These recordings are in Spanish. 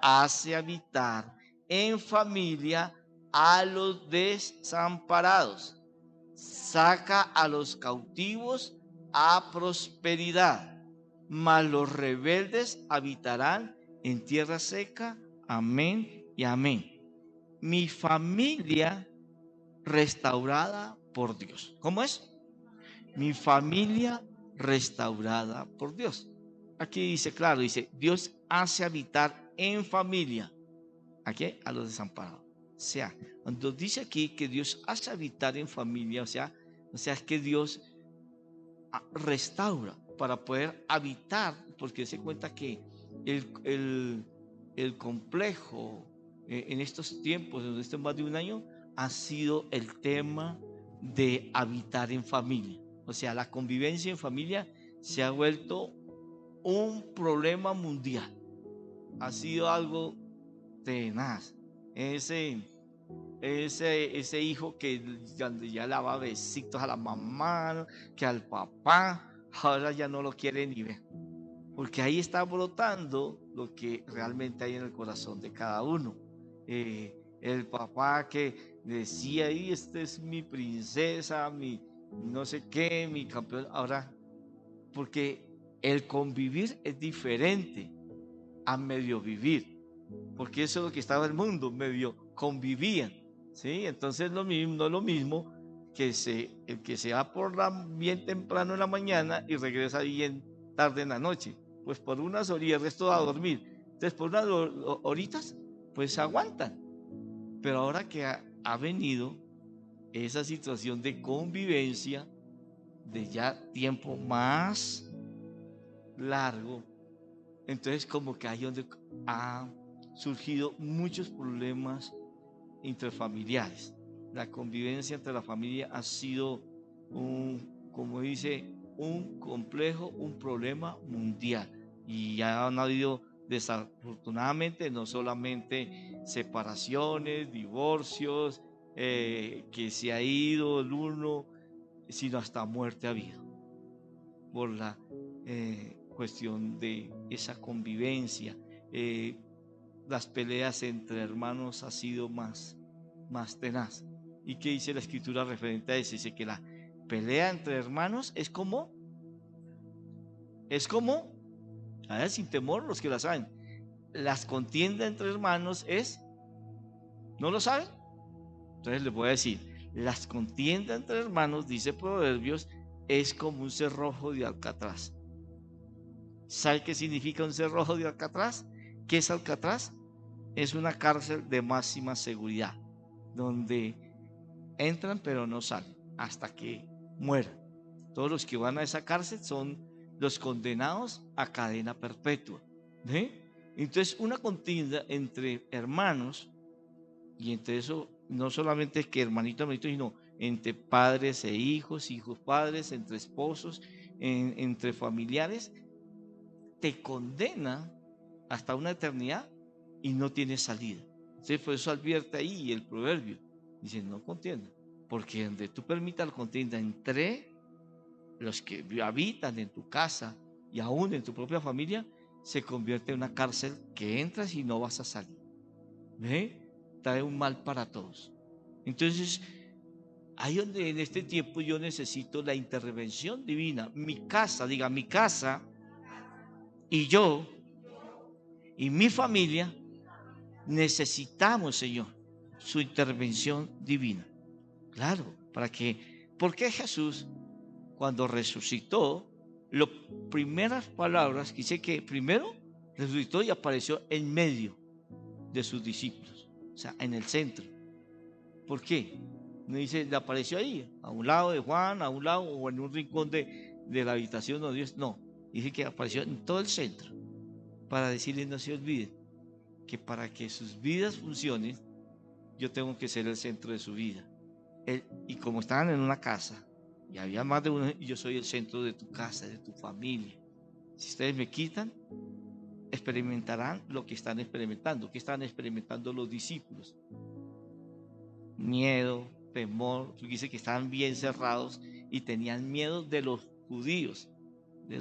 hace habitar en familia a los desamparados, saca a los cautivos a prosperidad, mas los rebeldes habitarán en tierra seca. Amén y amén. Mi familia restaurada por Dios. ¿Cómo es? Mi familia restaurada por Dios. Aquí dice, claro, dice, Dios hace habitar en familia. ¿A qué? A los desamparados. O sea, cuando dice aquí que Dios hace habitar en familia, o sea, es que Dios restaura para poder habitar, porque se cuenta que el complejo en estos tiempos, en este más de un año, ha sido el tema de habitar en familia. O sea, la convivencia en familia se ha vuelto un problema mundial. Ha sido algo tenaz. Ese hijo que ya le daba besitos a la mamá, que al papá, ahora ya no lo quiere ni ver. Porque ahí está brotando lo que realmente hay en el corazón de cada uno. El papá que decía, y esta es mi princesa, mi no sé qué, mi campeón. Ahora, porque el convivir es diferente a medio vivir. Porque eso es lo que estaba el mundo, medio convivían. ¿Sí? Entonces no es lo mismo que el que se va bien temprano en la mañana y regresa bien tarde en la noche. Pues por unas horas y el resto a dormir. Entonces por unas horitas, pues aguantan. Pero ahora que ha venido esa situación de convivencia, de ya tiempo más largo, entonces como que ahí donde ha surgido muchos problemas intrafamiliares. La convivencia entre la familia ha sido como dice, un complejo, un problema mundial. Y ya han habido, desafortunadamente, no solamente separaciones, divorcios, que se ha ido el uno, sino hasta muerte ha habido por la cuestión de esa convivencia. Las peleas entre hermanos ha sido más tenaz. ¿Y qué dice la escritura referente a eso? Dice que la pelea entre hermanos a ver, sin temor, los que la saben, las contiendas entre hermanos ¿no lo saben? Entonces les voy a decir, las contiendas entre hermanos, dice Proverbios, es como un cerrojo de alcatraz. ¿Sabe qué significa un cerrojo de alcatraz? ¿Qué es Alcatraz? Es una cárcel de máxima seguridad, donde entran pero no salen hasta que mueran. Todos los que van a esa cárcel son los condenados a cadena perpetua. ¿Sí? Entonces, una contienda entre hermanos, y entre eso, no solamente que hermanito, sino entre padres e hijos, hijos padres, entre esposos, entre familiares, te condena hasta una eternidad y no tiene salida. Entonces, por eso advierte ahí el proverbio. Dice, no contienda, porque donde tú permitas la contienda entre los que habitan en tu casa y aún en tu propia familia, se convierte en una cárcel que entras y no vas a salir. ¿Ve? Trae un mal para todos. Entonces, ahí donde en este tiempo yo necesito la intervención divina. Mi casa, diga, mi casa y yo y mi familia necesitamos, Señor, su intervención divina. Claro, ¿por qué Jesús, cuando resucitó, las primeras palabras, dice que primero resucitó y apareció en medio de sus discípulos, o sea, en el centro? ¿Por qué? No dice, le apareció ahí, a un lado de Juan, a un lado o en un rincón de la habitación donde Dios. No, dice que apareció en todo el centro para decirles no se olviden que para que sus vidas funcionen, yo tengo que ser el centro de su vida. Y como estaban en una casa y había más de uno, yo soy el centro de tu casa, de tu familia. Si ustedes me quitan, experimentarán lo que están experimentando. ¿Qué están experimentando los discípulos? Miedo, temor. Dice que estaban bien cerrados y tenían miedo de los judíos, de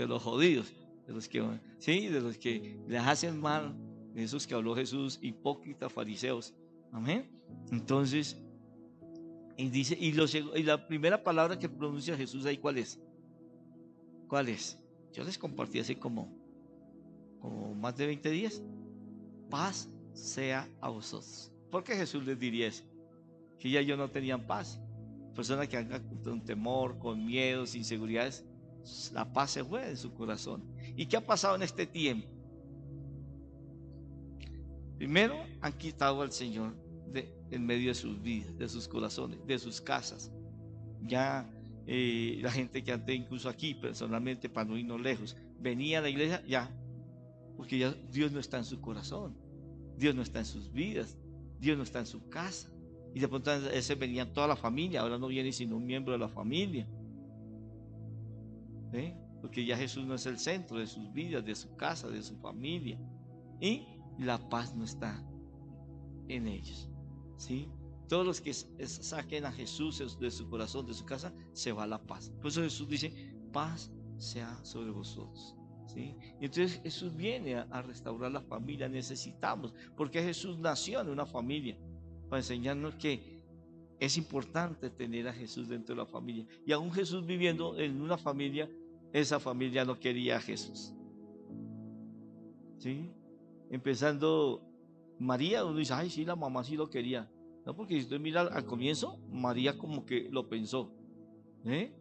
los jodidos, de los que, ¿sí? De los que les hacen mal, esos que habló Jesús, hipócritas, fariseos. Amén. Entonces, y dice, y la primera palabra que pronuncia Jesús ahí, ¿cuál es? ¿Cuál es? Yo les compartí hace como más de 20 días. Paz sea a vosotros. ¿Por qué Jesús les diría eso? Que ya ellos no tenían paz. Personas que andan con temor, con miedos, inseguridades, la paz se fue de su corazón. ¿Y qué ha pasado en este tiempo? Primero, han quitado al Señor en medio de sus vidas, de sus corazones, de sus casas. Ya la gente que antes, incluso aquí personalmente, para no irnos lejos, venía a la iglesia, ya, porque ya Dios no está en su corazón, Dios no está en sus vidas, Dios no está en su casa. Y de pronto ese venía toda la familia, ahora no viene sino un miembro de la familia. ¿Sí? Porque ya Jesús no es el centro de sus vidas, de su casa, de su familia. Y la paz no está en ellos. ¿Sí? Todos los que saquen a Jesús de su corazón, de su casa, se va la paz. Por eso Jesús dice, paz sea sobre vosotros. ¿Sí? Y entonces Jesús viene a restaurar la familia. Necesitamos, porque Jesús nació en una familia, para enseñarnos que es importante tener a Jesús dentro de la familia. Y aún Jesús viviendo en una familia, esa familia no quería a Jesús. ¿Sí? Empezando María, uno dice, ay, sí, la mamá sí lo quería. No, porque si usted mira al comienzo, María como que lo pensó. ¿Eh?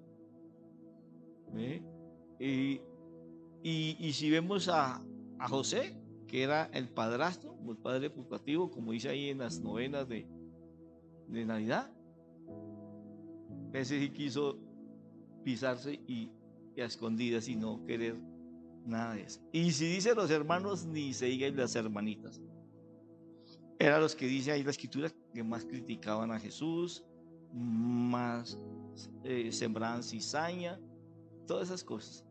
¿Eh? Y si vemos a José, que era el padrastro, el padre putativo, como dice ahí en las novenas de Navidad, ese sí quiso pisarse y a escondidas y no querer nada de eso. Y si dice los hermanos, ni se diga las hermanitas. Eran los que dice ahí la escritura que más criticaban a Jesús, más sembraban cizaña, todas esas cosas.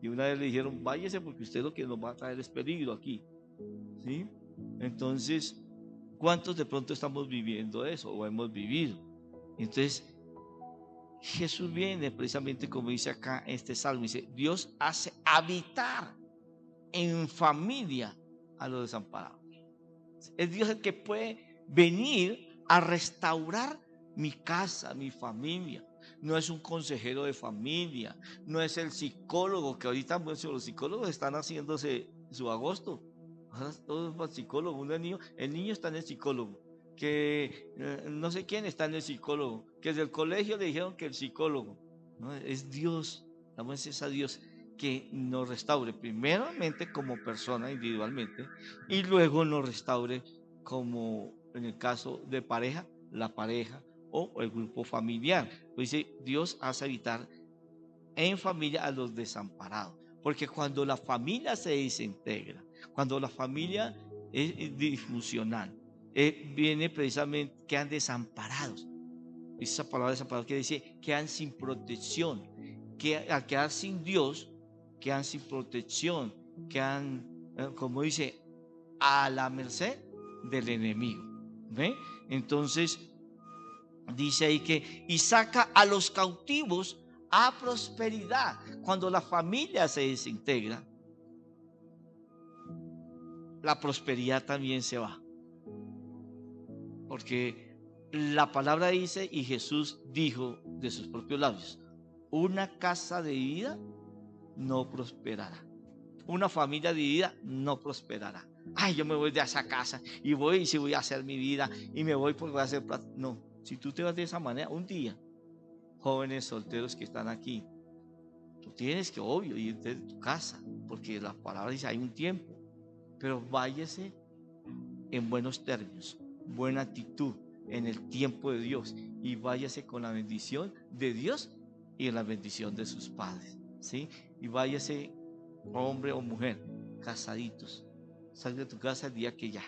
Y una vez le dijeron, váyase porque usted lo que nos va a traer es peligro aquí. ¿Sí? Entonces, ¿cuántos de pronto estamos viviendo eso o hemos vivido? Entonces, Jesús viene precisamente como dice acá este salmo, dice, Dios hace habitar en familia a los desamparados. Es Dios el que puede venir a restaurar mi casa, mi familia. No es un consejero de familia, no es el psicólogo, que ahorita pues, los psicólogos están haciéndose su agosto. Ahora todos van psicólogos, el niño está en el psicólogo, que no sé quién está en el psicólogo, que desde el colegio le dijeron que el psicólogo, ¿no? Es Dios, damos a Dios que nos restaure primeramente como persona individualmente y luego nos restaure como en el caso de pareja, la pareja o el grupo familiar. Pues dice, Dios hace habitar en familia a los desamparados, porque cuando la familia se desintegra, cuando la familia es disfuncional, viene precisamente, quedan desamparados. Esa palabra desamparado quiere decir quedan sin protección, que al quedar sin Dios, quedan sin protección, quedan, como dice, a la merced del enemigo. ¿Ve? Entonces, dice ahí que, y saca a los cautivos a prosperidad. Cuando la familia se desintegra, la prosperidad también se va. Porque la palabra dice, y Jesús dijo de sus propios labios, una casa dividida no prosperará. Una familia dividida no prosperará. Ay, yo me voy de esa casa y si voy a hacer mi vida y me voy porque voy a hacer plata. No, si tú te vas de esa manera, un día, jóvenes solteros que están aquí, tú tienes que, obvio, irte de tu casa, porque la palabra dice, hay un tiempo, pero váyase en buenos términos, buena actitud, en el tiempo de Dios, y váyase con la bendición de Dios y en la bendición de sus padres, ¿sí? Y váyase, hombre o mujer, casaditos. Sal de tu casa el día que ya.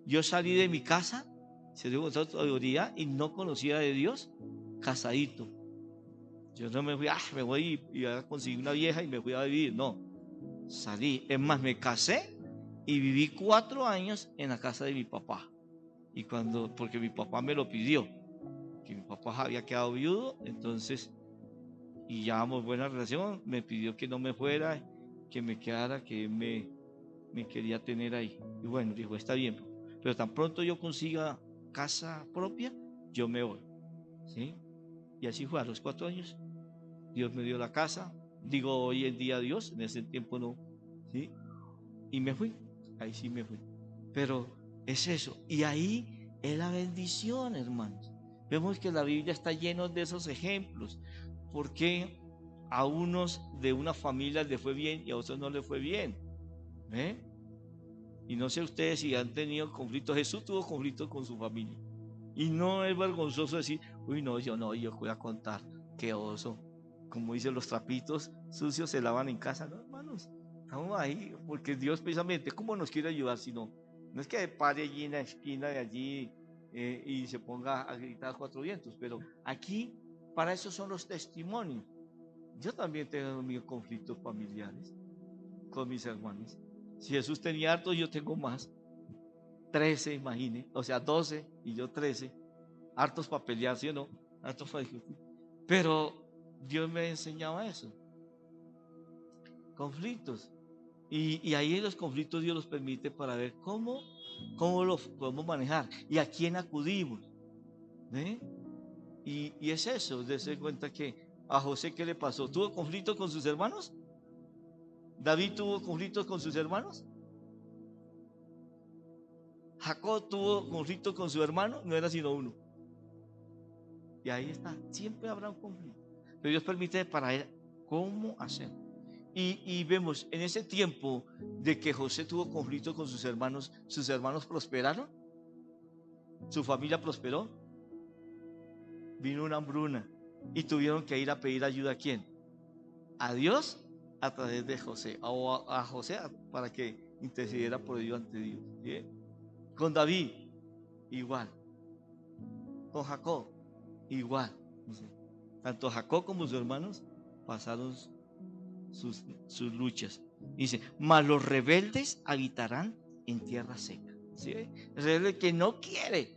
Yo salí de mi casa, se dio con autoridad y no conocía de Dios, casadito. Yo no me fui, me voy y a conseguir una vieja y me fui a vivir. No, salí. Es más, me casé y viví 4 años en la casa de mi papá. Y porque mi papá me lo pidió, que mi papá había quedado viudo, entonces, y llevábamos buena relación, me pidió que no me fuera, que me quedara, que me me quería tener ahí. Y bueno, dijo, está bien, pero tan pronto yo consiga casa propia, yo me voy. ¿Sí? Y así fue, a los 4 años, Dios me dio la casa. Digo hoy en día Dios, en ese tiempo no. ¿Sí? Y me fui, ahí sí me fui. Pero es eso, y ahí es la bendición, hermanos. Vemos que la Biblia está llena de esos ejemplos. Porque a unos de una familia le fue bien y a otros no le fue bien. ¿Eh? Y no sé ustedes si han tenido conflictos. Jesús tuvo conflictos con su familia. Y no es vergonzoso decir, uy, no, yo voy a contar, qué oso. Como dicen, los trapitos sucios se lavan en casa, ¿no, hermanos? Estamos ahí, porque Dios precisamente, ¿cómo nos quiere ayudar si no? No es que pare allí en la esquina de allí y se ponga a gritar a 4 vientos, pero aquí, para eso son los testimonios. Yo también tengo mis conflictos familiares con mis hermanos. Si Jesús tenía hartos, yo tengo más. 13, imagine, o sea, 12 y yo 13, hartos para pelear, ¿sí o no? Hartos para discutir. Pero Dios me enseñaba eso, conflictos. Y ahí en los conflictos Dios los permite para ver cómo los podemos manejar y a quién acudimos. ¿Eh? Y es eso, darse cuenta que a José, ¿qué le pasó? ¿Tuvo conflictos con sus hermanos? ¿David tuvo conflictos con sus hermanos? ¿Jacob tuvo conflictos con su hermano? No era sino uno. Y ahí está, siempre habrá un conflicto. Pero Dios permite para él cómo hacer. Y vemos en ese tiempo de que José tuvo conflicto con sus hermanos prosperaron, su familia prosperó, vino una hambruna y tuvieron que ir a pedir ayuda a quién, a Dios a través de José, o a José para que intercediera por ellos ante Dios. ¿Sí? Con David, igual, con Jacob, igual. Tanto Jacob como sus hermanos pasaron sus luchas. Dice, mas los rebeldes habitarán en tierra seca. ¿Sí? El rebelde que no quiere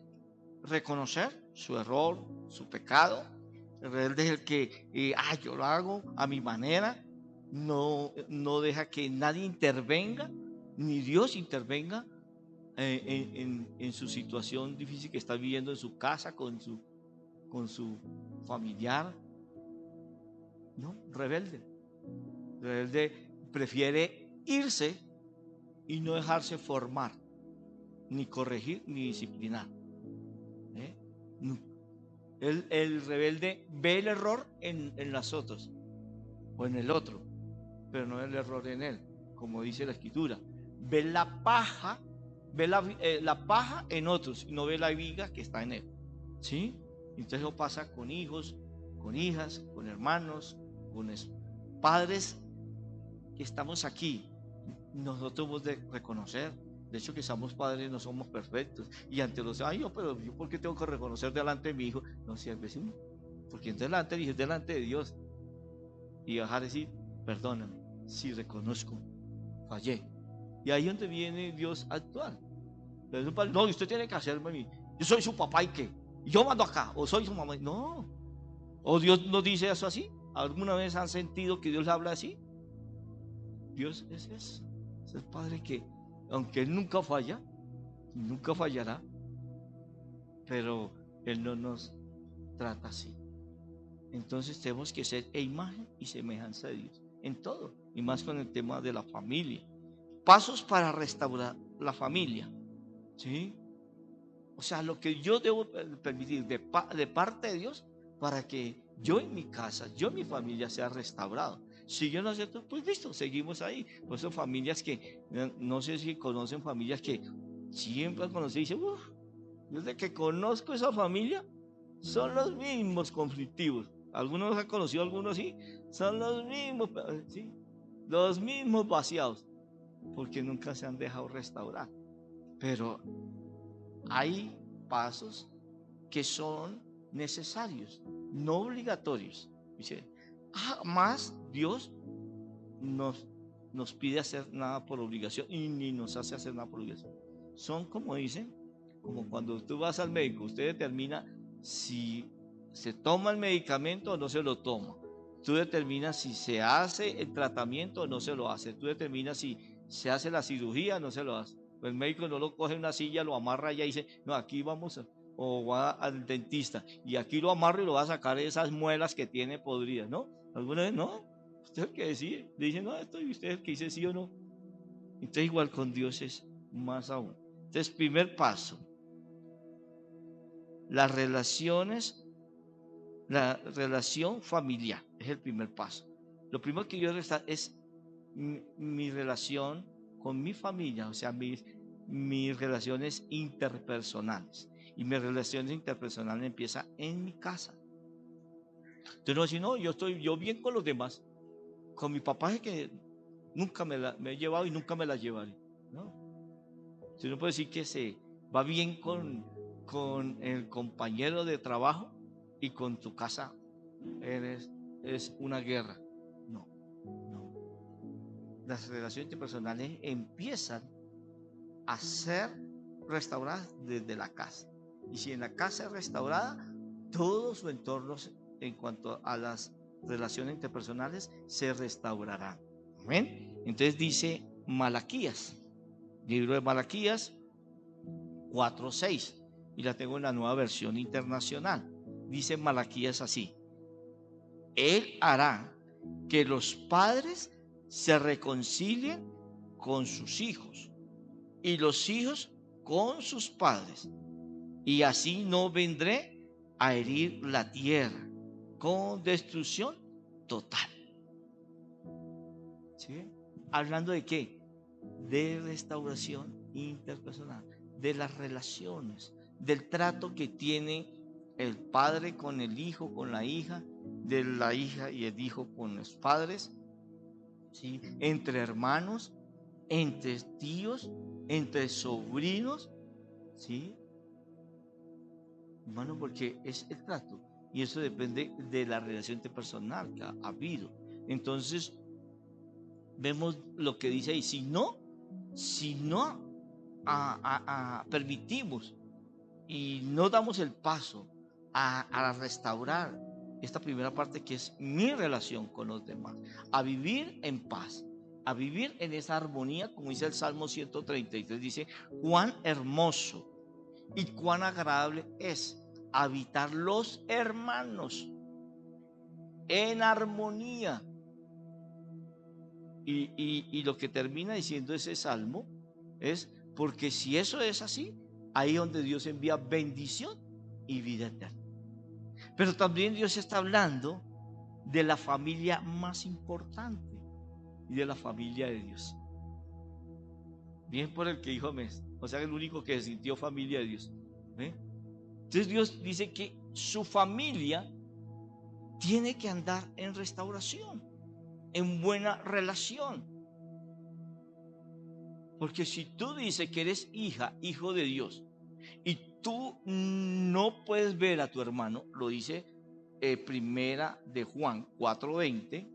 reconocer su error, su pecado. El rebelde es el que, yo lo hago a mi manera. No deja que nadie intervenga, ni Dios intervenga en su situación difícil que está viviendo en su casa, con su familiar. No, rebelde. Rebelde prefiere irse y no dejarse formar, ni corregir, ni disciplinar. ¿Eh? No. El rebelde ve el error en las otras o en el otro, pero no el error en él, como dice la escritura. Ve la paja, ve la paja en otros y no ve la viga que está en él. ¿Sí? Entonces eso pasa con hijos, con hijas, con hermanos, con padres que estamos aquí. Nosotros hemos de reconocer, de hecho, que somos padres, no somos perfectos. Y ante los, pero yo, ¿por qué tengo que reconocer delante de mi hijo? No, si al vecino, porque delante dije, delante de Dios. Y dejar de decir, perdóname, si reconozco, fallé. Y ahí es donde viene Dios a actuar. No, usted tiene que hacerme a mí. Yo soy su papá y qué. Yo mando acá, o soy su mamá. No. ¿O Dios nos dice eso así? ¿Alguna vez han sentido que Dios habla así? Dios es eso. Es el Padre que, aunque Él nunca falla, nunca fallará, pero Él no nos trata así. Entonces tenemos que ser imagen y semejanza de Dios en todo, y más con el tema de la familia. Pasos para restaurar la familia. ¿Sí? O sea, lo que yo debo permitir de parte de Dios para que yo en mi casa, yo en mi familia sea restaurado. Si yo no acepto, pues listo, seguimos ahí. Pues son familias que, no sé si conocen familias que siempre han conocido y dicen, desde que conozco esa familia, son los mismos conflictivos. Algunos han conocido, algunos sí, son los mismos, ¿sí? Los mismos vaciados, porque nunca se han dejado restaurar. Pero hay pasos que son necesarios, no obligatorios. Dice, jamás Dios nos pide hacer nada por obligación y ni nos hace hacer nada por obligación. Son como dicen, como cuando tú vas al médico, usted determina si se toma el medicamento o no se lo toma. Tú determinas si se hace el tratamiento o no se lo hace. Tú determinas se hace la cirugía, no se lo hace. El médico no lo coge en una silla, lo amarra y dice, no, aquí vamos, o va al dentista, y aquí lo amarro y lo va a sacar esas muelas que tiene podridas, ¿no? Alguna vez, no, usted es el que decide, le dice, no, esto y usted es el que dice sí o no. Entonces igual con Dios es más aún. Entonces, primer paso, las relaciones, la relación familiar, es el primer paso. Lo primero que yo es mi relación con mi familia, o sea, mis relaciones interpersonales. Y mis relaciones interpersonales empiezan en mi casa. Entonces no decir, no, yo bien con los demás. Con mi papá es que nunca me he llevado y nunca me la llevaré. ¿No? Si uno puede decir que se va bien con el compañero de trabajo y con tu casa es una guerra. No, no. Las relaciones interpersonales empiezan a ser restauradas desde la casa. Y si en la casa es restaurada, todo su entorno en cuanto a las relaciones interpersonales se restaurarán. Amén. Entonces dice Malaquías, libro de Malaquías 4:6, y la tengo en la nueva versión internacional. Dice Malaquías así: Él hará que los padres se reconcilien con sus hijos y los hijos con sus padres, y así no vendré a herir la tierra con destrucción total. ¿Sí? ¿Hablando de qué? De restauración interpersonal, de las relaciones, del trato que tiene el padre con el hijo, con la hija, de la hija y el hijo con los padres, ¿sí? Entre hermanos, entre tíos, entre sobrinos, ¿sí? Hermano, porque es el trato y eso depende de la relación interpersonal que ha habido. Entonces, vemos lo que dice ahí: si no permitimos y no damos el paso a restaurar esta primera parte, que es mi relación con los demás, a vivir en paz, a vivir en esa armonía, como dice el Salmo 133, dice, cuán hermoso y cuán agradable es habitar los hermanos en armonía. Y lo que termina diciendo ese salmo es, porque si eso es así, ahí es donde Dios envía bendición y vida eterna. Pero también Dios está hablando de la familia más importante y de la familia de Dios. Bien por el que dijo amén, o sea, el único que se sintió familia de Dios. ¿Eh? Entonces Dios dice que su familia tiene que andar en restauración, en buena relación. Porque si tú dices que eres hija, hijo de Dios, y tú no puedes ver a tu hermano, lo dice primera de Juan 4:20,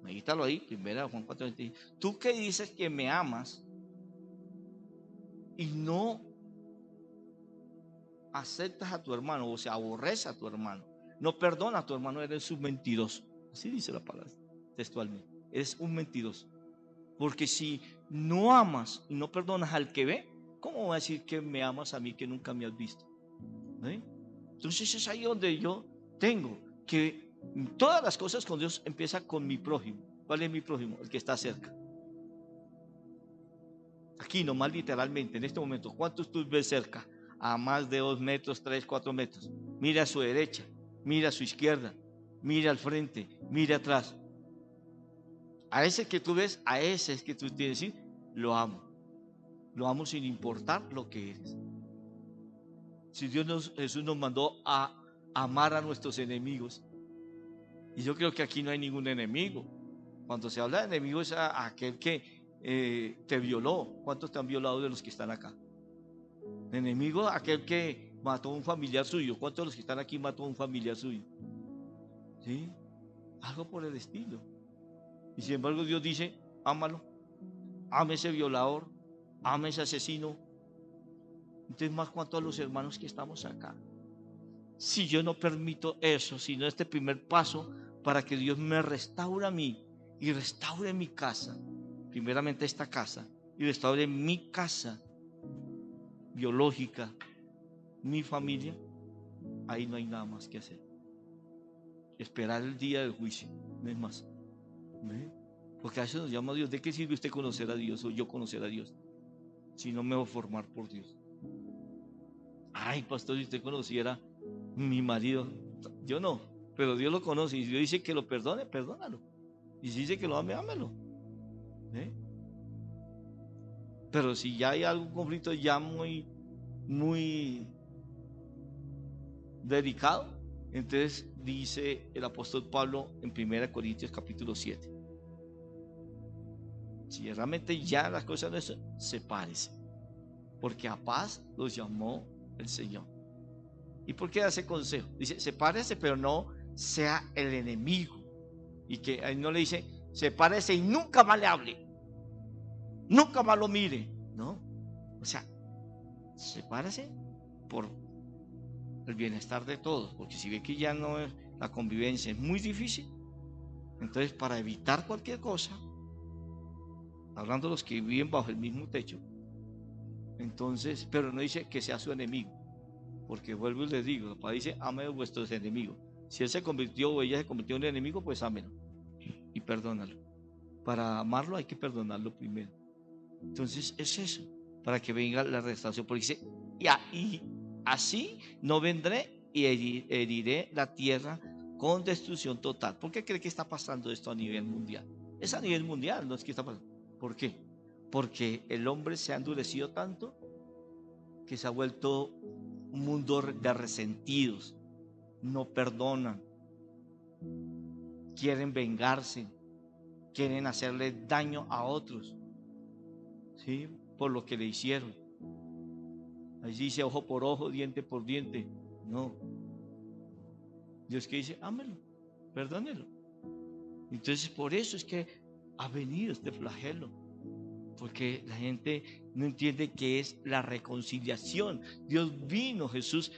medítalo ahí, primera de Juan 4:20, tú que dices que me amas y no aceptas a tu hermano, o sea, aborreces a tu hermano, no perdona a tu hermano, eres un mentiroso. Así dice la palabra textualmente, eres un mentiroso. Porque si no amas y no perdonas al que ve, ¿cómo va a decir que me amas a mí que nunca me has visto? ¿Eh? Entonces es ahí donde yo tengo que todas las cosas con Dios empieza con mi prójimo. ¿Cuál es mi prójimo? El que está cerca. Aquí nomás literalmente, en este momento, ¿cuántos tú ves cerca? A más de 2 metros, 3, 4 metros. Mira a su derecha, mira a su izquierda, mira al frente, mira atrás. A ese que tú ves, a ese es que tú tienes que decir, lo amo. Lo amo sin importar lo que eres. Si Jesús nos mandó a amar a nuestros enemigos, y yo creo que aquí no hay ningún enemigo. Cuando se habla de enemigo es a aquel que te violó. ¿Cuántos te han violado de los que están acá? Enemigo, aquel que mató a un familiar suyo. ¿Cuántos de los que están aquí mató a un familiar suyo? ¿Sí? Algo por el estilo. Y sin embargo Dios dice, ámalo, ame ese violador, ame ese asesino. Entonces, más cuanto a los hermanos que estamos acá. Si yo no permito eso, sino este primer paso para que Dios me restaure a mí y restaure mi casa, primeramente esta casa y restaure mi casa biológica, mi familia, ahí no hay nada más que hacer. Esperar el día del juicio, no es más. ¿Ve? Porque a eso nos llama Dios. ¿De qué sirve usted conocer a Dios o yo conocer a Dios si no me voy a formar por Dios? Ay, pastor, si usted conociera mi marido, yo no, pero Dios lo conoce. Y si Dios dice que lo perdone, perdónalo. Y si dice que lo ame, ámelo. ¿Eh? Pero si ya hay algún conflicto ya muy delicado, entonces dice el apóstol Pablo en 1 Corintios capítulo 7. Si realmente ya las cosas no son, sepárese, porque a paz los llamó el Señor. ¿Y por qué da ese consejo? Dice, sepárese, pero no sea el enemigo. Y que ahí no le dice, sepárese y nunca más le hable, nunca más lo mire. No, o sea, sepárese por el bienestar de todos, porque si ve que ya no es, la convivencia es muy difícil, entonces para evitar cualquier cosa, hablando de los que viven bajo el mismo techo, entonces, pero no dice que sea su enemigo, porque vuelvo y les digo, el Padre dice, amen a vuestros enemigos. Si él se convirtió o ella se convirtió en un enemigo, pues ámenlo y perdónalo. Para amarlo hay que perdonarlo primero. Entonces es eso, para que venga la restauración, porque dice, y así no vendré y heriré la tierra con destrucción total. ¿Por qué cree que está pasando esto a nivel mundial? Es a nivel mundial, no es que está pasando. ¿Por qué? Porque el hombre se ha endurecido tanto que se ha vuelto un mundo de resentidos, no perdonan, quieren vengarse, quieren hacerle daño a otros, ¿sí? Por lo que le hicieron. Ahí dice ojo por ojo, diente por diente. No. Dios que dice, ámelo, perdónelo. Entonces por eso es que ha venido este flagelo, porque la gente no entiende qué es la reconciliación. Dios vino, Jesús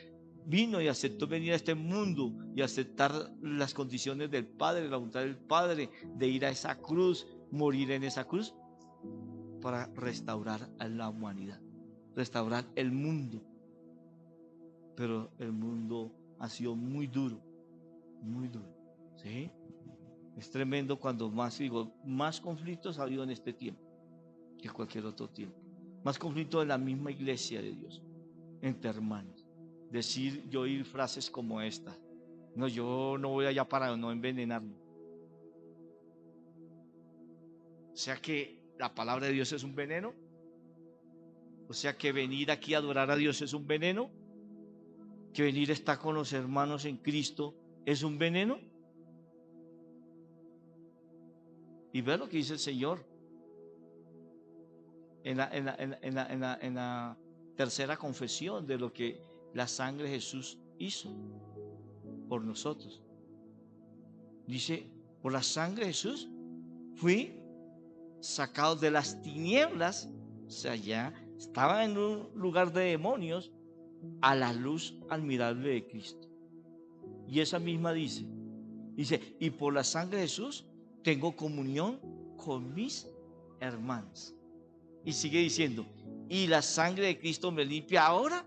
vino y aceptó venir a este mundo y aceptar las condiciones del Padre, la voluntad del Padre, de ir a esa cruz, morir en esa cruz, para restaurar a la humanidad, restaurar el mundo. Pero el mundo ha sido muy duro, ¿sí? Es tremendo cuando más conflictos ha habido en este tiempo que cualquier otro tiempo. Más conflictos en la misma iglesia de Dios, entre hermanos. Yo oír frases como esta: no, yo no voy allá para no envenenarme. O sea que la palabra de Dios es un veneno. O sea que venir aquí a adorar a Dios es un veneno. Que venir a estar con los hermanos en Cristo es un veneno. Y ve lo que dice el Señor en la tercera confesión de lo que la sangre de Jesús hizo por nosotros. Dice, por la sangre de Jesús fui sacado de las tinieblas, o sea, ya estaba en un lugar de demonios, a la luz admirable de Cristo. Y esa misma dice, y por la sangre de Jesús tengo comunión con mis hermanos. Y sigue diciendo, y la sangre de Cristo me limpia ahora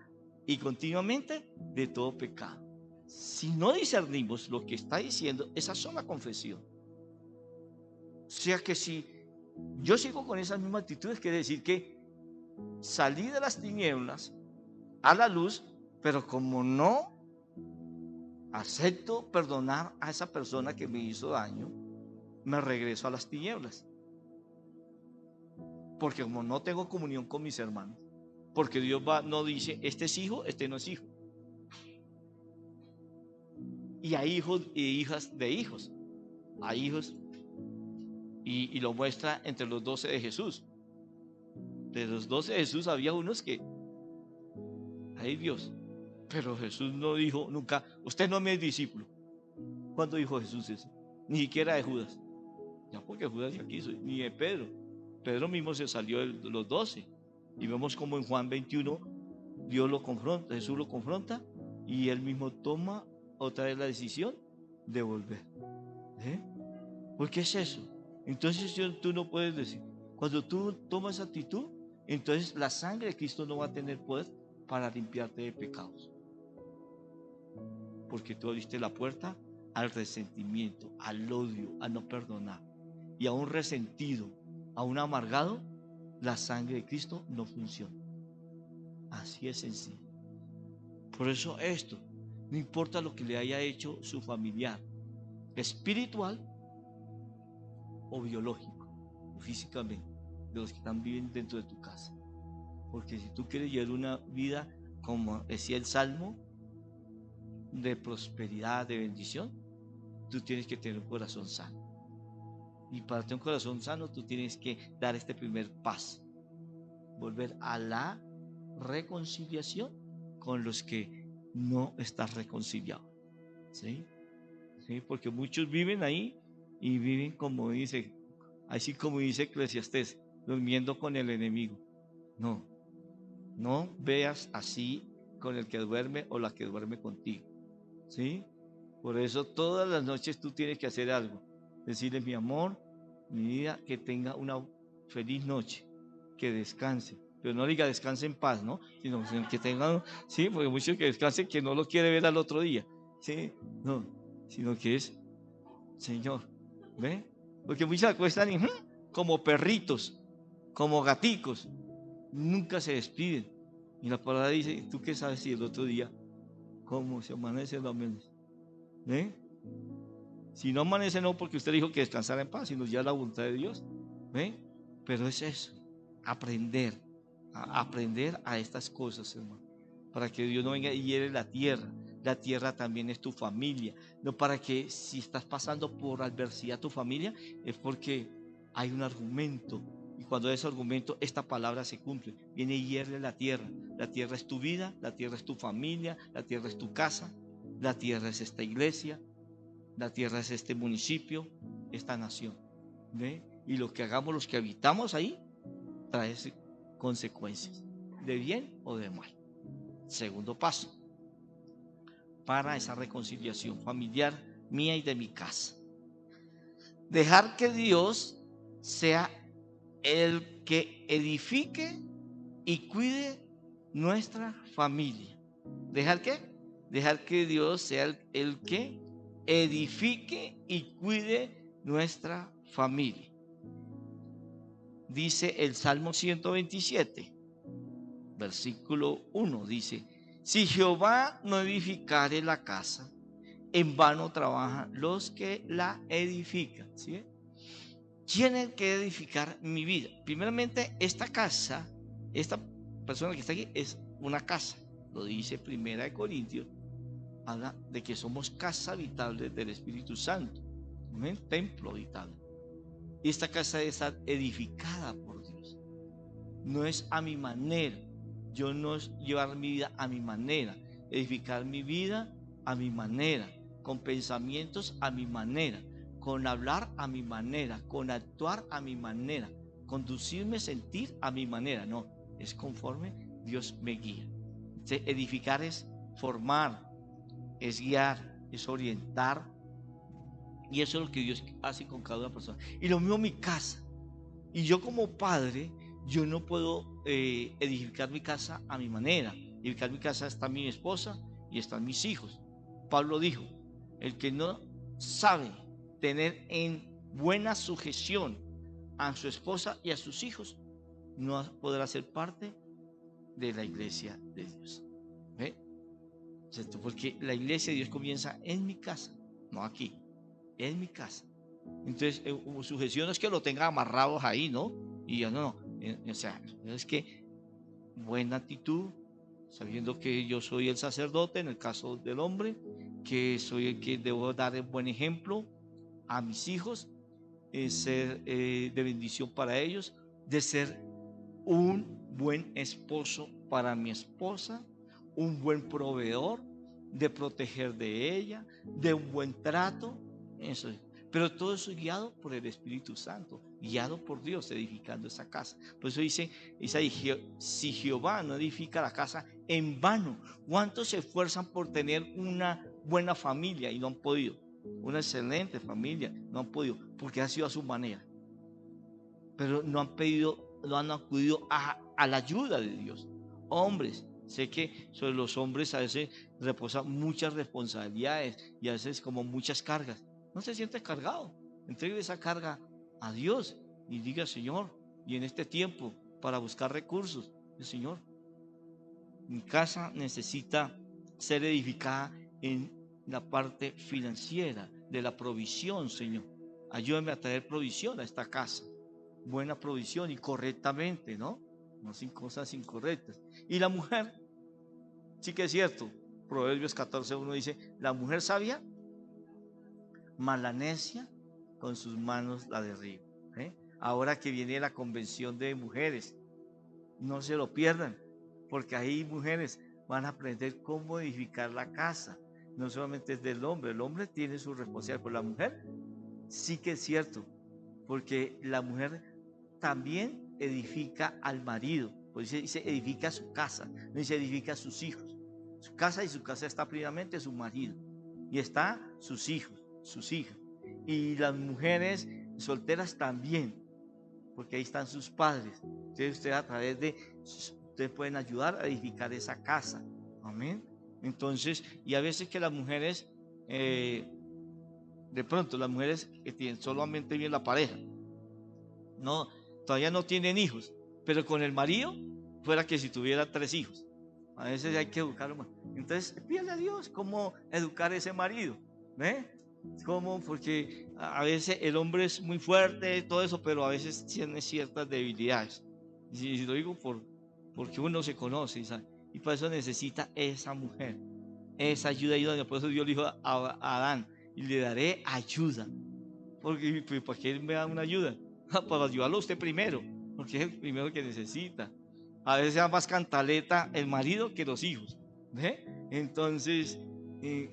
y continuamente de todo pecado. Si no discernimos lo que está diciendo, esa sola confesión. O sea que si yo sigo con esas mismas actitudes, quiere decir que salí de las tinieblas a la luz, pero como no acepto perdonar a esa persona que me hizo daño, me regreso a las tinieblas. Porque como no tengo comunión con mis hermanos, porque Dios no dice, este es hijo, este no es hijo. Y hay hijos e hijas de hijos. Hay hijos, y lo muestra entre los 12 de Jesús. De los 12 de Jesús había unos que, ay Dios, pero Jesús no dijo nunca, usted no me es discípulo. ¿Cuándo dijo Jesús eso? Ni siquiera de Judas. Ya porque Judas ya quiso, ni de Pedro. Pedro mismo se salió de los 12. Y vemos como en Juan 21 Dios lo confronta, Jesús lo confronta y él mismo toma otra vez la decisión de volver. ¿Por qué es eso? Entonces tú no puedes decir, Cuando tú tomas actitud, entonces la sangre de Cristo no va a tener poder para limpiarte de pecados. Porque tú abriste la puerta al resentimiento, al odio, a no perdonar. Y a un resentido, a un amargado, la sangre de Cristo no funciona. Así es sencillo. Por eso esto, no importa lo que le haya hecho su familiar, espiritual o biológico, o físicamente, de los que están viviendo dentro de tu casa. Porque si tú quieres llevar una vida, como decía el Salmo, de prosperidad, de bendición, tú tienes que tener un corazón sano. Y para tener un corazón sano, tú tienes que dar este primer paso, volver a la reconciliación con los que no estás reconciliado. ¿Sí? ¿Sí? Porque muchos viven ahí y viven como dice, así como dice Eclesiastés, durmiendo con el enemigo. No, no veas así con el que duerme o la que duerme contigo. ¿Sí? Por eso todas las noches tú tienes que hacer algo. Decirle, mi amor, mi vida, que tenga una feliz noche, que descanse. Pero no diga descanse en paz, ¿no? Sino que tenga, sí, porque muchos que descanse que no lo quiere ver al otro día. ¿Sí? No, sino que es, Señor, ¿ve? Porque muchos acuestan y, como perritos, como gaticos, nunca se despiden. Y la palabra dice, ¿tú qué sabes si el otro día, cómo se amanece o no amanece? ¿Eh? Si no amanece, no porque usted dijo que descansara en paz, sino ya la voluntad de Dios. ¿Eh? Pero es eso, aprender a estas cosas, hermano, para que Dios no venga y hiere la tierra. La tierra también es tu familia, no para que si estás pasando por adversidad tu familia, es porque hay un argumento, y cuando hay ese argumento, esta palabra se cumple. Viene y hiere la tierra. La tierra es tu vida, la tierra es tu familia, la tierra es tu casa, la tierra es esta iglesia, la tierra es este municipio, esta nación. ¿Ve? Y lo que hagamos los que habitamos ahí trae consecuencias, de bien o de mal. Segundo paso, para esa reconciliación familiar mía y de mi casa. Dejar que Dios sea el que edifique y cuide nuestra familia. ¿Dejar qué? Dejar que Dios sea el que edifique y cuide nuestra familia. Dice el Salmo 127, versículo 1, dice, si Jehová no edificare la casa, en vano trabajan los que la edifican. ¿Sí? Tienen que edificar mi vida. Primeramente, esta casa, esta persona que está aquí es una casa. Lo dice Primera de Corintios. Habla de que somos casa habitable del Espíritu Santo, un templo habitable. Y esta casa debe estar edificada por Dios. No es a mi manera. Yo no es llevar mi vida a mi manera, edificar mi vida a mi manera, con pensamientos a mi manera, con hablar a mi manera, con actuar a mi manera, conducirme, sentir a mi manera. No, es conforme Dios me guía. Entonces, edificar es formar, es guiar, es orientar. Y eso es lo que Dios hace con cada una persona. Y lo mismo mi casa. Y yo como padre, yo no puedo edificar mi casa a mi manera. Edificar mi casa está mi esposa y están mis hijos. Pablo dijo, el que no sabe tener en buena sujeción a su esposa y a sus hijos, no podrá ser parte de la iglesia de Dios. ¿Ve? Porque la iglesia de Dios comienza en mi casa, no aquí, en mi casa. Entonces, sujeción no es que lo tenga amarrados ahí, ¿no? Y yo no, o sea, es que buena actitud, sabiendo que yo soy el sacerdote, en el caso del hombre, que soy el que debo dar el buen ejemplo a mis hijos, ser de bendición para ellos, de ser un buen esposo para mi esposa, un buen proveedor, de proteger de ella, de un buen trato, eso es. Pero todo eso es guiado por el Espíritu Santo, guiado por Dios, edificando esa casa. Por eso dice si Jehová no edifica la casa, en vano. ¿Cuántos se esfuerzan por tener una buena familia y no han podido? Una excelente familia, no han podido, porque ha sido a su manera. pero no han acudido a la ayuda de Dios. Hombres, sé que sobre los hombres a veces reposan muchas responsabilidades y a veces como muchas cargas. No se siente cargado, entregue esa carga a Dios y diga: Señor, y en este tiempo para buscar recursos, el Señor, mi casa necesita ser edificada en la parte financiera de la provisión, Señor. Ayúdame a traer provisión a esta casa, buena provisión y correctamente, ¿no? No sin cosas incorrectas. Y la mujer, sí que es cierto, Proverbios 14:1 dice: la mujer sabia, mas la necia con sus manos la derriba. Ahora que viene la convención de mujeres, no se lo pierdan, porque ahí mujeres van a aprender cómo edificar la casa. No solamente es del hombre, el hombre tiene su responsabilidad, pero la mujer sí que es cierto, porque la mujer también edifica al marido, pues dice edifica su casa, no dice edifica a sus hijos. Su casa, y su casa está primeramente su marido, y está sus hijos, sus hijas, y las mujeres solteras también, porque ahí están sus padres. Entonces ustedes a través de, ustedes pueden ayudar a edificar esa casa. Amén. Entonces, y a veces que las mujeres, de pronto las mujeres que tienen solamente bien la pareja, no, todavía no tienen hijos, pero con el marido, fuera que si tuviera 3 hijos. A veces hay que educarlo más. Entonces, pídele a Dios cómo educar a ese marido. ¿Ve? ¿Cómo? Porque a veces el hombre es muy fuerte, todo eso, pero a veces tiene ciertas debilidades. Y lo digo porque uno se conoce, ¿sabe? Y por eso necesita esa mujer, esa ayuda. Por eso Dios le dijo a Adán: y le daré ayuda. Porque, pues, ¿para qué me da una ayuda? Para ayudarlo a usted primero, porque es el primero que necesita. A veces es más cantaleta el marido que los hijos. ¿Ve? Entonces,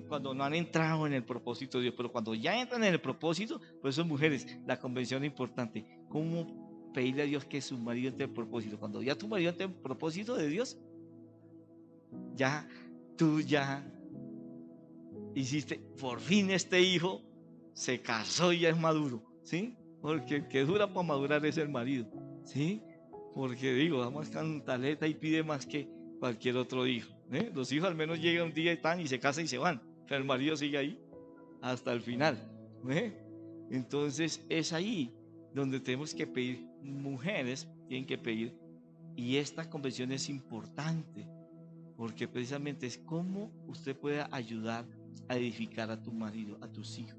cuando no han entrado en el propósito de Dios, pero cuando ya entran en el propósito, pues son mujeres, la convención es importante. ¿Cómo pedirle a Dios que su marido entre en el propósito? Cuando ya tu marido entre en el propósito de Dios, ya tú ya hiciste, por fin este hijo se casó y ya es maduro, ¿sí? Porque el que dura para madurar es el marido, ¿sí? Porque digo, da más cantaleta y pide más que cualquier otro hijo, ¿eh? Los hijos al menos llegan un día y están y se casan y se van, pero el marido sigue ahí hasta el final, ¿eh? Entonces es ahí donde tenemos que pedir, mujeres tienen que pedir, y esta convención es importante, porque precisamente es cómo usted puede ayudar a edificar a tu marido, a tus hijos.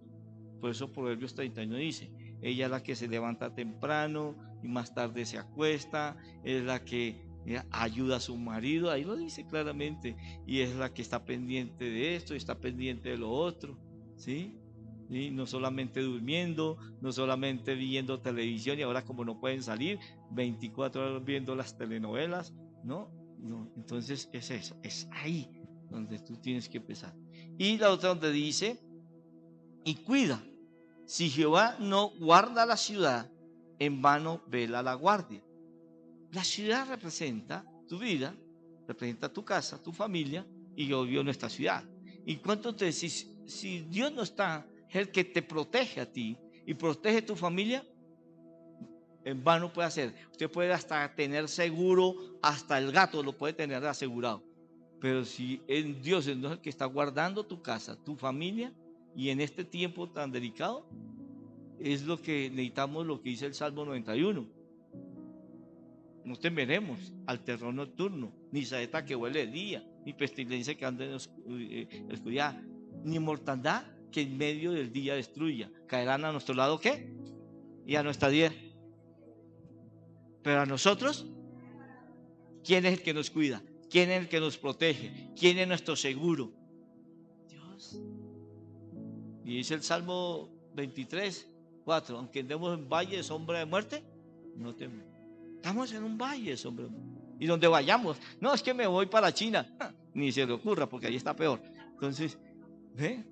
Por eso Proverbios 31 dice: ella es la que se levanta temprano y más tarde se acuesta, es la que ayuda a su marido, ahí lo dice claramente, y es la que está pendiente de esto y está pendiente de lo otro, ¿sí? ¿Sí? No solamente durmiendo, no solamente viendo televisión, y ahora como no pueden salir, 24 horas viendo las telenovelas, ¿no? No, entonces es eso, es ahí donde tú tienes que empezar. Y la otra donde dice: y cuida, si Jehová no guarda la ciudad, en vano vela la guardia. La ciudad representa tu vida, representa tu casa, tu familia y obvio nuestra ciudad. ¿Y cuánto te decís? Si Dios no está, es el que te protege a ti y protege tu familia, en vano puede hacer. Usted puede hasta tener seguro, hasta el gato lo puede tener asegurado. Pero si en Dios es el que está guardando tu casa, tu familia, y en este tiempo tan delicado, es lo que necesitamos, lo que dice el Salmo 91. No temeremos al terror nocturno, ni saeta que huele de día, ni pestilencia que ande en oscuridad, ni mortandad que en medio del día destruya. Caerán a nuestro lado, ¿qué? Y a nuestra día. Pero a nosotros, ¿quién es el que nos cuida? ¿Quién es el que nos protege? ¿Quién es nuestro seguro? Dios. Y dice el Salmo 23:4: aunque andemos en valle de sombra de muerte, no tememos. Estamos en un valle de sombra de muerte. Y donde vayamos, no es que me voy para China, ni se le ocurra, porque ahí está peor. Entonces, ¿ve?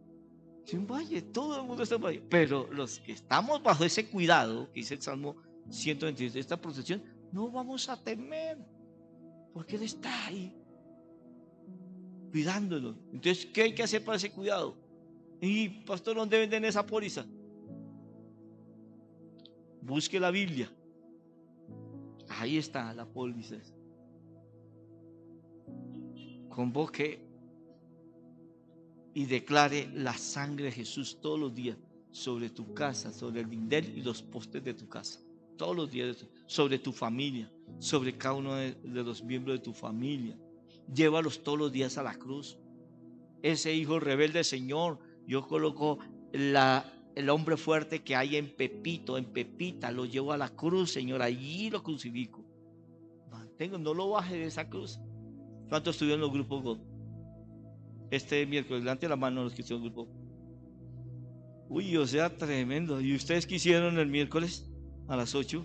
Es un valle, todo el mundo está en valle. Pero los que estamos bajo ese cuidado, que dice el Salmo 123, esta protección, no vamos a temer, porque Él está ahí, cuidándonos. Entonces, ¿qué hay que hacer para ese cuidado? Y pastor, ¿dónde venden esa póliza? Busque la Biblia, Ahí está la póliza. Convoque y declare la sangre de Jesús todos los días sobre tu casa, sobre el dintel y los postes de tu casa. Todos los días, sobre tu familia, sobre cada uno de los miembros de tu familia. Llévalos todos los días a la cruz. Ese hijo rebelde, Señor, yo coloco el hombre fuerte que hay en Pepito, en Pepita, lo llevo a la cruz, Señor, allí lo crucifico. No lo baje de esa cruz. ¿Cuántos estuvieron en los grupos GO? Este miércoles, delante de la mano los que estuvieron en el grupo. Uy, o sea, tremendo. ¿Y ustedes qué hicieron el miércoles a las 8?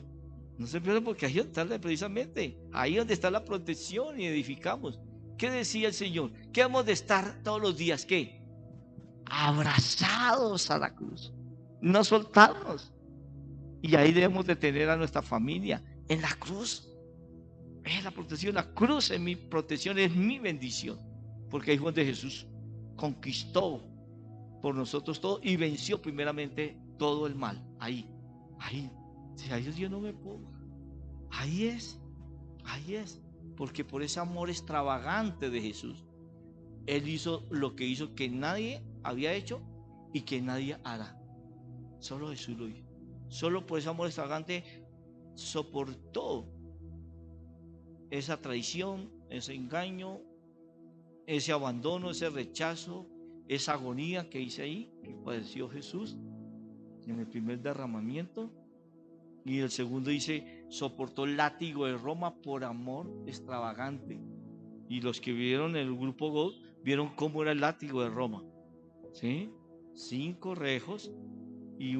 No se pierdan, porque ahí está precisamente, ahí donde está la protección y edificamos. ¿Qué decía el Señor? Que hemos de estar todos los días, ¿qué? Abrazados a la cruz, no soltarnos. Y ahí debemos de tener a nuestra familia en la cruz. Es la protección, la cruz es mi protección, es mi bendición, porque ahí es donde Jesús conquistó por nosotros todo y venció primeramente todo el mal. Ahí. Si ahí Dios no me ponga, ahí es, porque por ese amor extravagante de Jesús, Él hizo lo que hizo que nadie había hecho y que nadie hará. Solo Jesús lo hizo. Solo por ese amor extravagante soportó esa traición, ese engaño, ese abandono, ese rechazo, esa agonía que hice ahí, que padeció Jesús en el primer derramamiento. Y el segundo dice, soportó el látigo de Roma por amor extravagante. Y los que vieron en el grupo GO vieron cómo era el látigo de Roma, ¿sí? 5 rejos y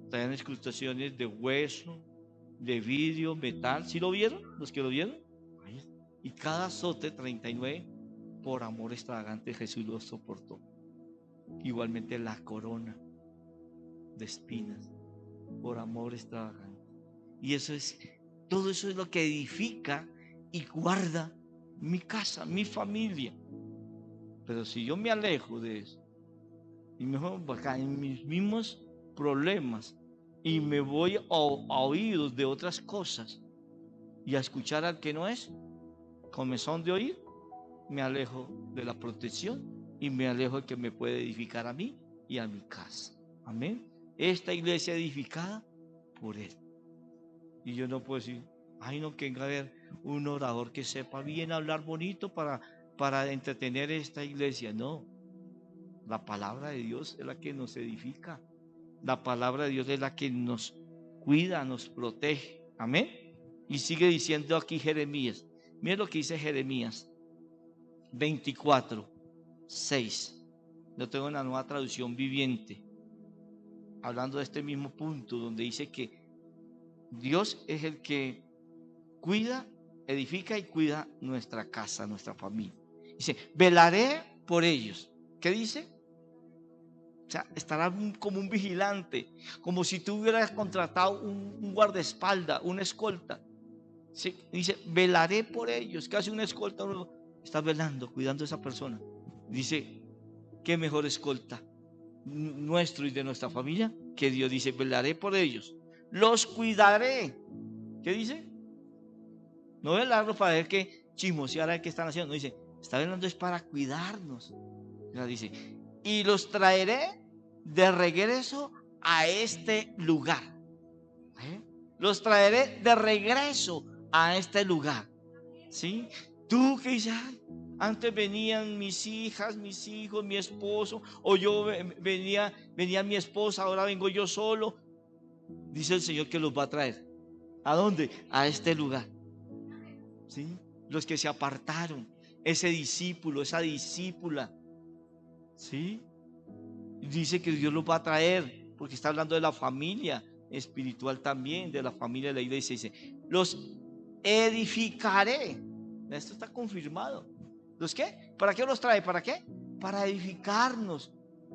traían incrustaciones de hueso, de vidrio, metal. ¿Sí lo vieron? ¿Los que lo vieron? Y cada azote, 39, por amor extravagante Jesús lo soportó. Igualmente la corona de espinas, por amor extravagante. Y todo eso es lo que edifica y guarda mi casa, mi familia. Pero si yo me alejo de eso y me voy acá en mis mismos problemas y me voy a oídos de otras cosas y a escuchar al que no es, comezón de oír, me alejo de la protección y me alejo de que me puede edificar a mí y a mi casa. Amén. Esta iglesia edificada por Él. Y yo no puedo decir, ay, no, que venga a haber un orador que sepa bien hablar bonito para entretener esta iglesia. No, la palabra de Dios es la que nos edifica. La palabra de Dios es la que nos cuida, nos protege. Amén. Y sigue diciendo aquí Jeremías. Miren lo que dice Jeremías 24, 6. Yo tengo una nueva traducción viviente, hablando de este mismo punto, donde dice que Dios es el que cuida, edifica y cuida nuestra casa, nuestra familia. Dice, velaré por ellos. ¿Qué dice? O sea, estará como un vigilante, como si tú hubieras contratado un guardaespaldas, una escolta. ¿Sí? Dice, velaré por ellos. ¿Qué hace una escolta? Uno está velando, cuidando a esa persona. Dice, ¿qué mejor escolta nuestro y de nuestra familia? Que Dios dice, velaré por ellos. Los cuidaré. ¿Qué dice? No velarlos para ver qué chismosear, qué están haciendo. No dice, está velando es para cuidarnos. Ya dice, y los traeré de regreso a este lugar. Los traeré de regreso a este lugar. ¿Sí? Tú que dices, ay, antes venían mis hijas, mis hijos, mi esposo, o yo venía mi esposa, ahora vengo yo solo. Dice el Señor que los va a traer. ¿A dónde? A este lugar. ¿Sí? Los que se apartaron, ese discípulo, esa discípula, ¿sí? Dice que Dios los va a traer, porque está hablando de la familia espiritual también, de la familia de la iglesia. Dice, los edificaré. Esto está confirmado. ¿Los qué? ¿Para qué los trae? ¿Para qué? Para edificarnos,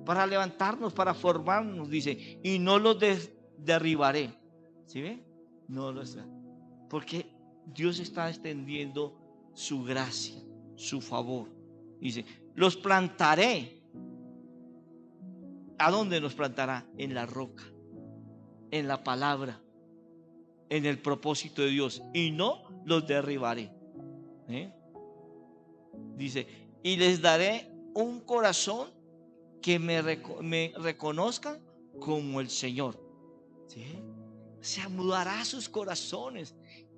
para levantarnos, para formarnos, dice, y no los derribaré. ¿Sí ve? No los trae. Porque Dios está extendiendo su gracia, su favor. Dice, los plantaré. ¿A dónde nos plantará? En la roca, en la palabra. en el propósito de Dios y no los derribaré. Dice, y les daré un corazón que me reconozcan como el Señor. ¿Sí? Se mudará sus corazones.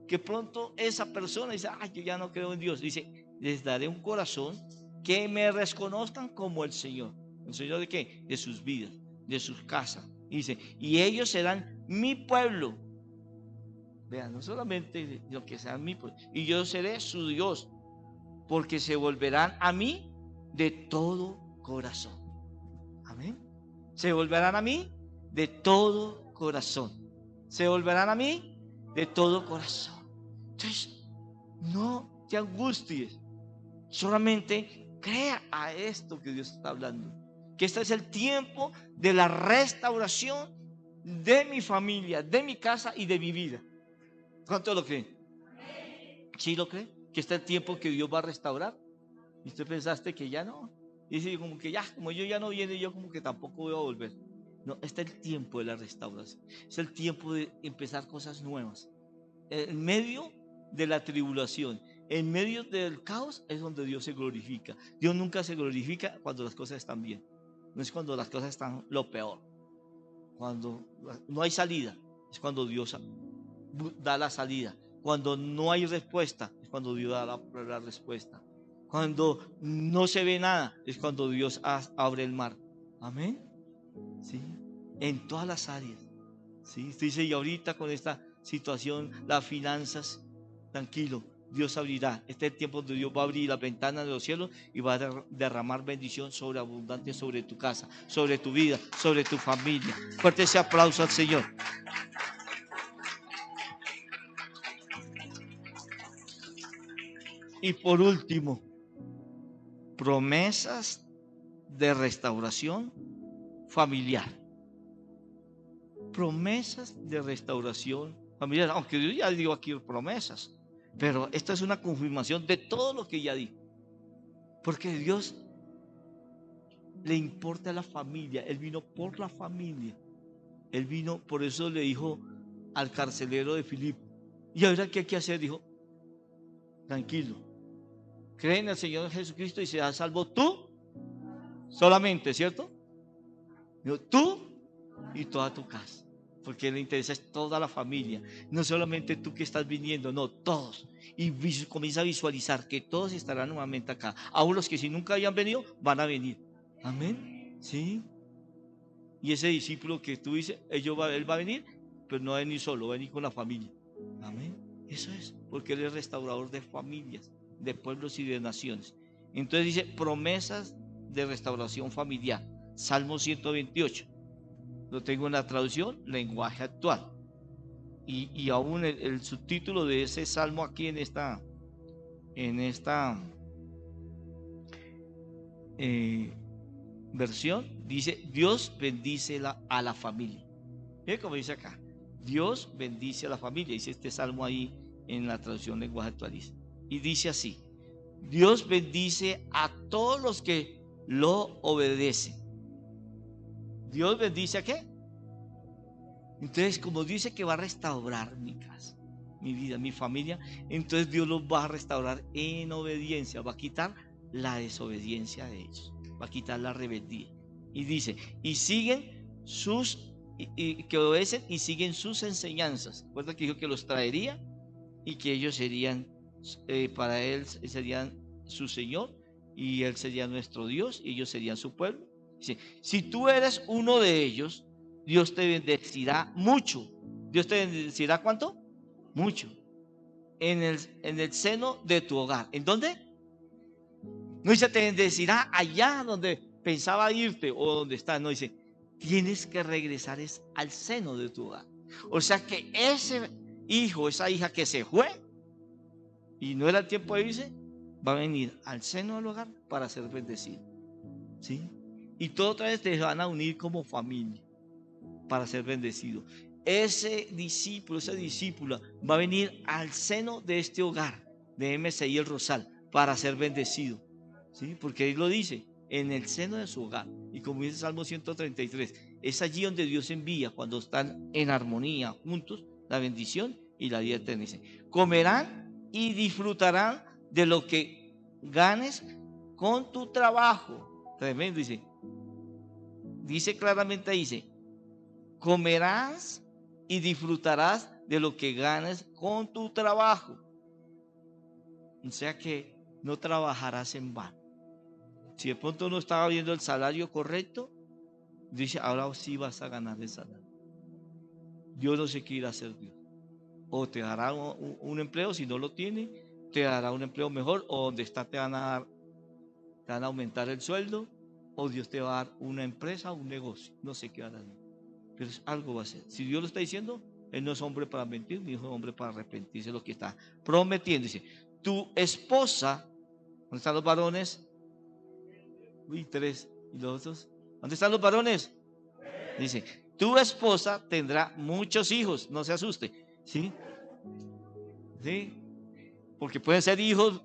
Que pronto esa persona dice, ay, yo ya no creo en Dios. Dice, les daré un corazón que me reconozcan como el Señor. ¿El Señor de qué? De sus vidas, de sus casas. Dice, y ellos serán mi pueblo. Vean, no solamente lo que sean mi pueblo, y yo seré su Dios, porque se volverán a mí de todo corazón. Amén. Se volverán a mí de todo corazón. Se volverán a mí de todo corazón. Entonces, no te angusties. Solamente crea a esto que Dios está hablando. Que este es el tiempo de la restauración de mi familia, de mi casa y de mi vida. ¿Cuánto lo creen? ¿Sí lo creen? Que este es el tiempo que Dios va a restaurar. ¿Y usted pensaste que ya no? Y dice como que ya, como yo ya no viene, yo como que tampoco voy a volver. No, este es el tiempo de la restauración. Es el tiempo de empezar cosas nuevas. En medio de la tribulación, en medio del caos, es donde Dios se glorifica. Dios nunca se glorifica cuando las cosas están bien. No es cuando las cosas están lo peor. Cuando no hay salida, es cuando Dios da la salida. Cuando no hay respuesta, es cuando Dios da la respuesta. Cuando no se ve nada, es cuando Dios abre el mar. Amén. ¿Sí? En todas las áreas. ¿Sí? Usted dice, y ahorita con esta situación, las finanzas, tranquilo, Dios abrirá. Este es el tiempo donde Dios va a abrir las ventanas de los cielos y va a derramar bendición sobreabundante sobre tu casa, sobre tu vida, sobre tu familia. Fuerte ese aplauso al Señor. Y por último, promesas de restauración familiar. Promesas de restauración familiar. Aunque yo ya digo aquí promesas, pero esta es una confirmación de todo lo que ya di. Porque a Dios le importa la familia. Él vino por la familia. Él vino, por eso le dijo al carcelero de Filipo, ¿y ahora qué hay que hacer? Dijo, tranquilo, cree en el Señor Jesucristo y serás salvo tú solamente, ¿cierto? Dijo, tú y toda tu casa. Porque le interesa es toda la familia, no solamente tú que estás viniendo, no, todos. Y comienza a visualizar que todos estarán nuevamente acá. Aún los que si nunca habían venido, van a venir. Amén. Sí. Y ese discípulo que tú dices, él va a venir, pero no va a venir solo, va a venir con la familia. Amén. Eso es, porque Él es restaurador de familias, de pueblos y de naciones. Entonces dice, promesas de restauración familiar. Salmo 128. Lo tengo en la traducción, lenguaje actual. Y aún el subtítulo de ese salmo aquí en esta versión dice, Dios bendice a la familia. Mire como dice acá, Dios bendice a la familia. Dice este salmo ahí en la traducción lenguaje actual. Y dice así, Dios bendice a todos los que lo obedecen. ¿Dios bendice a qué? Entonces, como dice que va a restaurar mi casa, mi vida, mi familia, entonces Dios los va a restaurar en obediencia, va a quitar la desobediencia de ellos, va a quitar la rebeldía. Y dice, y siguen que obedecen y siguen sus enseñanzas. Recuerda que dijo que los traería y que ellos serían, para Él serían su Señor y Él sería nuestro Dios y ellos serían su pueblo. Dice, si tú eres uno de ellos, Dios te bendecirá mucho. ¿Dios te bendecirá cuánto? Mucho. En el seno de tu hogar. ¿En dónde? No dice te bendecirá allá donde pensaba irte o donde estás. No dice, tienes que regresar al seno de tu hogar. O sea que ese hijo, esa hija que se fue y no era el tiempo de irse, va a venir al seno del hogar para ser bendecido. ¿Sí? Y todo otra vez te van a unir como familia para ser bendecido. Ese discípulo, esa discípula va a venir al seno de este hogar de MCI El Rosal para ser bendecido. ¿Sí? Porque ahí lo dice, en el seno de su hogar. Y como dice Salmo 133, es allí donde Dios envía, cuando están en armonía, juntos, la bendición y la vida eterna. Dice, comerán y disfrutarán de lo que ganes con tu trabajo. Tremendo, dice claramente, dice, comerás y disfrutarás de lo que ganes con tu trabajo. O sea que no trabajarás en vano. Si de pronto no estaba viendo el salario correcto, dice, ahora sí vas a ganar el salario. Yo no sé qué irá a hacer Dios. O te dará un empleo, si no lo tiene, te dará un empleo mejor, o donde está te van a aumentar el sueldo, o Dios te va a dar una empresa, un negocio. No sé qué va a dar, pero algo va a ser. Si Dios lo está diciendo, Él no es hombre para mentir, ni es hombre para arrepentirse de lo que está prometiendo. Dice, tu esposa, ¿dónde están los varones? Uy, 3. ¿Y los otros? ¿Dónde están los varones? Dice, tu esposa tendrá muchos hijos, no se asuste. ¿Sí? ¿Sí? Porque pueden ser hijos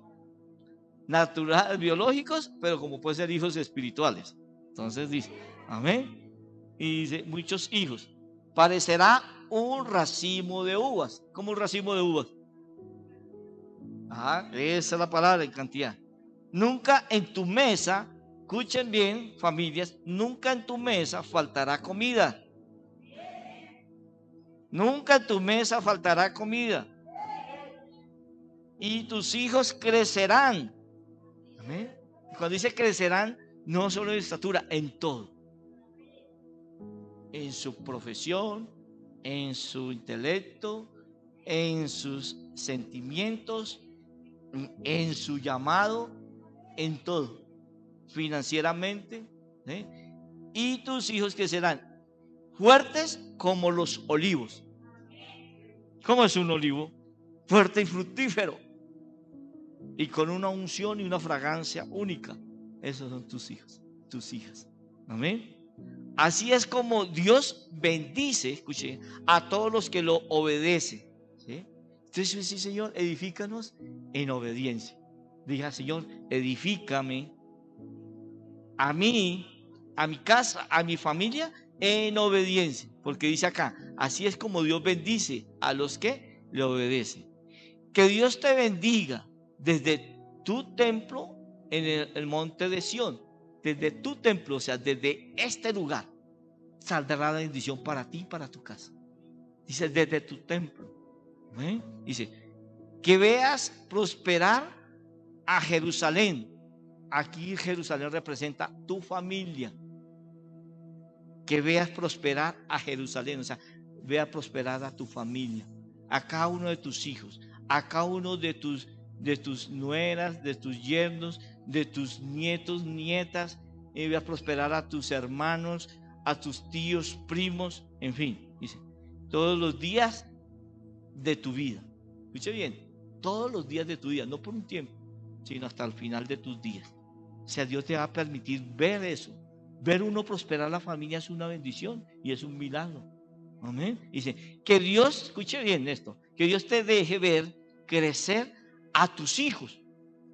naturales, biológicos, pero como pueden ser hijos espirituales. Entonces dice, amén. Y dice, muchos hijos. Parecerá un racimo de uvas. ¿Cómo un racimo de uvas? Esa es la palabra en cantidad. Nunca en tu mesa, escuchen bien, familias, nunca en tu mesa faltará comida. Nunca en tu mesa faltará comida. Y tus hijos crecerán. Amén. Cuando dice crecerán, no solo en estatura, en todo. En su profesión, en su intelecto, en sus sentimientos, en su llamado, en todo. Financieramente. Y tus hijos crecerán fuertes como los olivos. ¿Cómo es un olivo? Fuerte y fructífero. Y con una unción y una fragancia única. Esos son tus hijos, tus hijas. Amén. Así es como Dios bendice, escuchen, a todos los que lo obedecen. ¿Sí? Entonces, sí, Señor, edifícanos en obediencia. Diga, Señor, edifícame a mí, a mi casa, a mi familia, en obediencia. Porque dice acá, así es como Dios bendice a los que le obedecen. Que Dios te bendiga desde tu templo en el monte de Sión. Desde tu templo, o sea, desde este lugar, saldrá la bendición para ti y para tu casa. Dice, desde tu templo. Dice, que veas prosperar a Jerusalén. Aquí Jerusalén representa tu familia. Que veas prosperar a Jerusalén, o sea, vea prosperar a tu familia, a cada uno de tus hijos, a cada uno de tus nueras, de tus yernos, de tus nietos, nietas, y vea prosperar a tus hermanos, a tus tíos, primos, en fin, dice, todos los días de tu vida. Escuche bien, todos los días de tu vida, no por un tiempo, sino hasta el final de tus días. O sea, Dios te va a permitir ver eso. Ver uno prosperar la familia es una bendición y es un milagro. Amén. Dice, que Dios, escuche bien esto, que Dios te deje ver crecer a tus hijos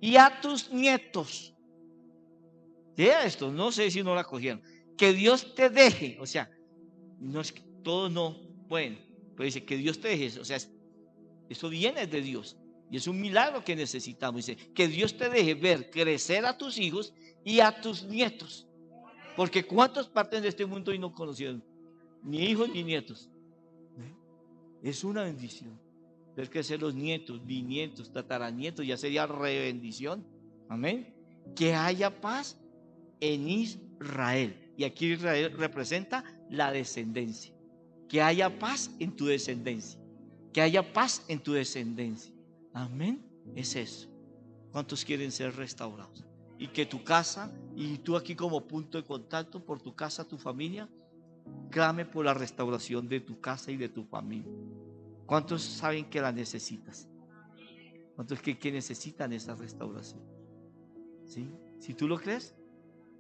y a tus nietos. Lea esto, no sé si no la cogieron. Que Dios te deje, o sea, no es que todos no pueden, pero dice que Dios te deje, o sea, eso viene de Dios y es un milagro que necesitamos. Dice, que Dios te deje ver crecer a tus hijos y a tus nietos. Porque ¿cuántos parten de este mundo y no conocieron ni hijos ni nietos? Es una bendición. Ver crecer los nietos, bisnietos, tataranietos, ya sería re bendición. Amén. Que haya paz en Israel. Y aquí Israel representa la descendencia. Que haya paz en tu descendencia. Que haya paz en tu descendencia. Amén. Es eso. ¿Cuántos quieren ser restaurados? Y que tu casa, y tú aquí como punto de contacto por tu casa, tu familia, clame por la restauración de tu casa y de tu familia. ¿Cuántos saben que la necesitas? ¿Cuántos que necesitan esa restauración? ¿Sí? Si tú lo crees,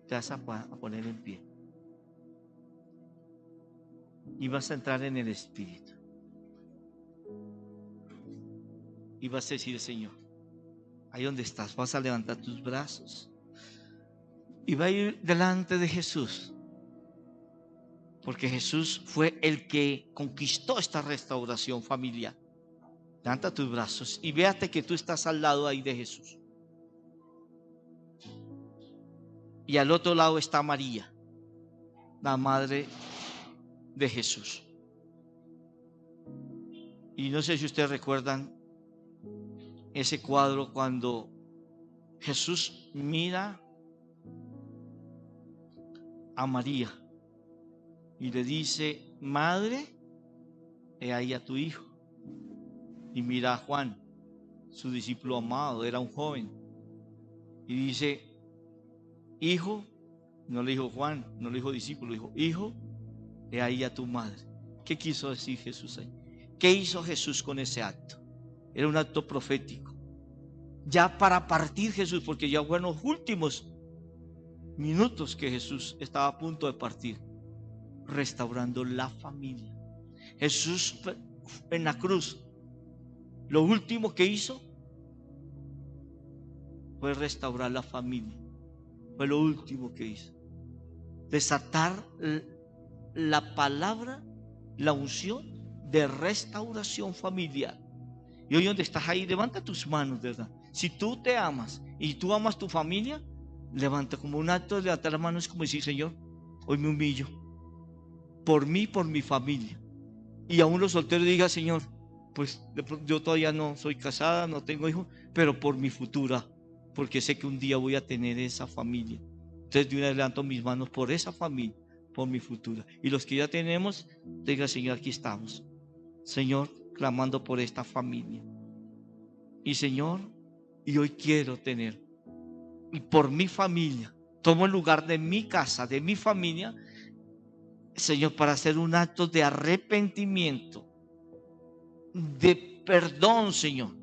te vas a poner en pie. Y vas a entrar en el Espíritu. Y vas a decir, Señor, ahí donde estás, vas a levantar tus brazos. Y va a ir delante de Jesús. Porque Jesús fue el que conquistó esta restauración familiar. Levanta tus brazos y véate que tú estás al lado ahí de Jesús. Y al otro lado está María, la madre de Jesús. Y no sé si ustedes recuerdan ese cuadro cuando Jesús mira a María y le dice: madre, he ahí a tu hijo. Y mira a Juan, su discípulo amado, era un joven, y dice: hijo, no le dijo Juan, no le dijo discípulo, dijo: hijo, he ahí a tu madre. ¿Qué quiso decir Jesús ahí? ¿Qué hizo Jesús con ese acto? Era un acto profético. Ya para partir Jesús, porque ya fueron los últimos minutos que Jesús estaba a punto de partir, restaurando la familia. Jesús en la cruz, lo último que hizo fue restaurar la familia. Fue lo último que hizo. Desatar la palabra, la unción de restauración familiar. Y hoy donde estás ahí, levanta tus manos, ¿verdad? Si tú te amas y tú amas tu familia, levanta como un acto de levantar las manos, como decir: Señor, hoy me humillo por mí, por mi familia. Y aún los solteros digan: Señor, pues yo todavía no soy casada, no tengo hijos, pero por mi futura, porque sé que un día voy a tener esa familia. Entonces de una vez levanto mis manos por esa familia, por mi futura. Y los que ya tenemos, diga: Señor, aquí estamos, Señor, clamando por esta familia. Y Señor, y hoy quiero tener, y por mi familia, tomo el lugar de mi casa, de mi familia, Señor, para hacer un acto de arrepentimiento, de perdón, Señor,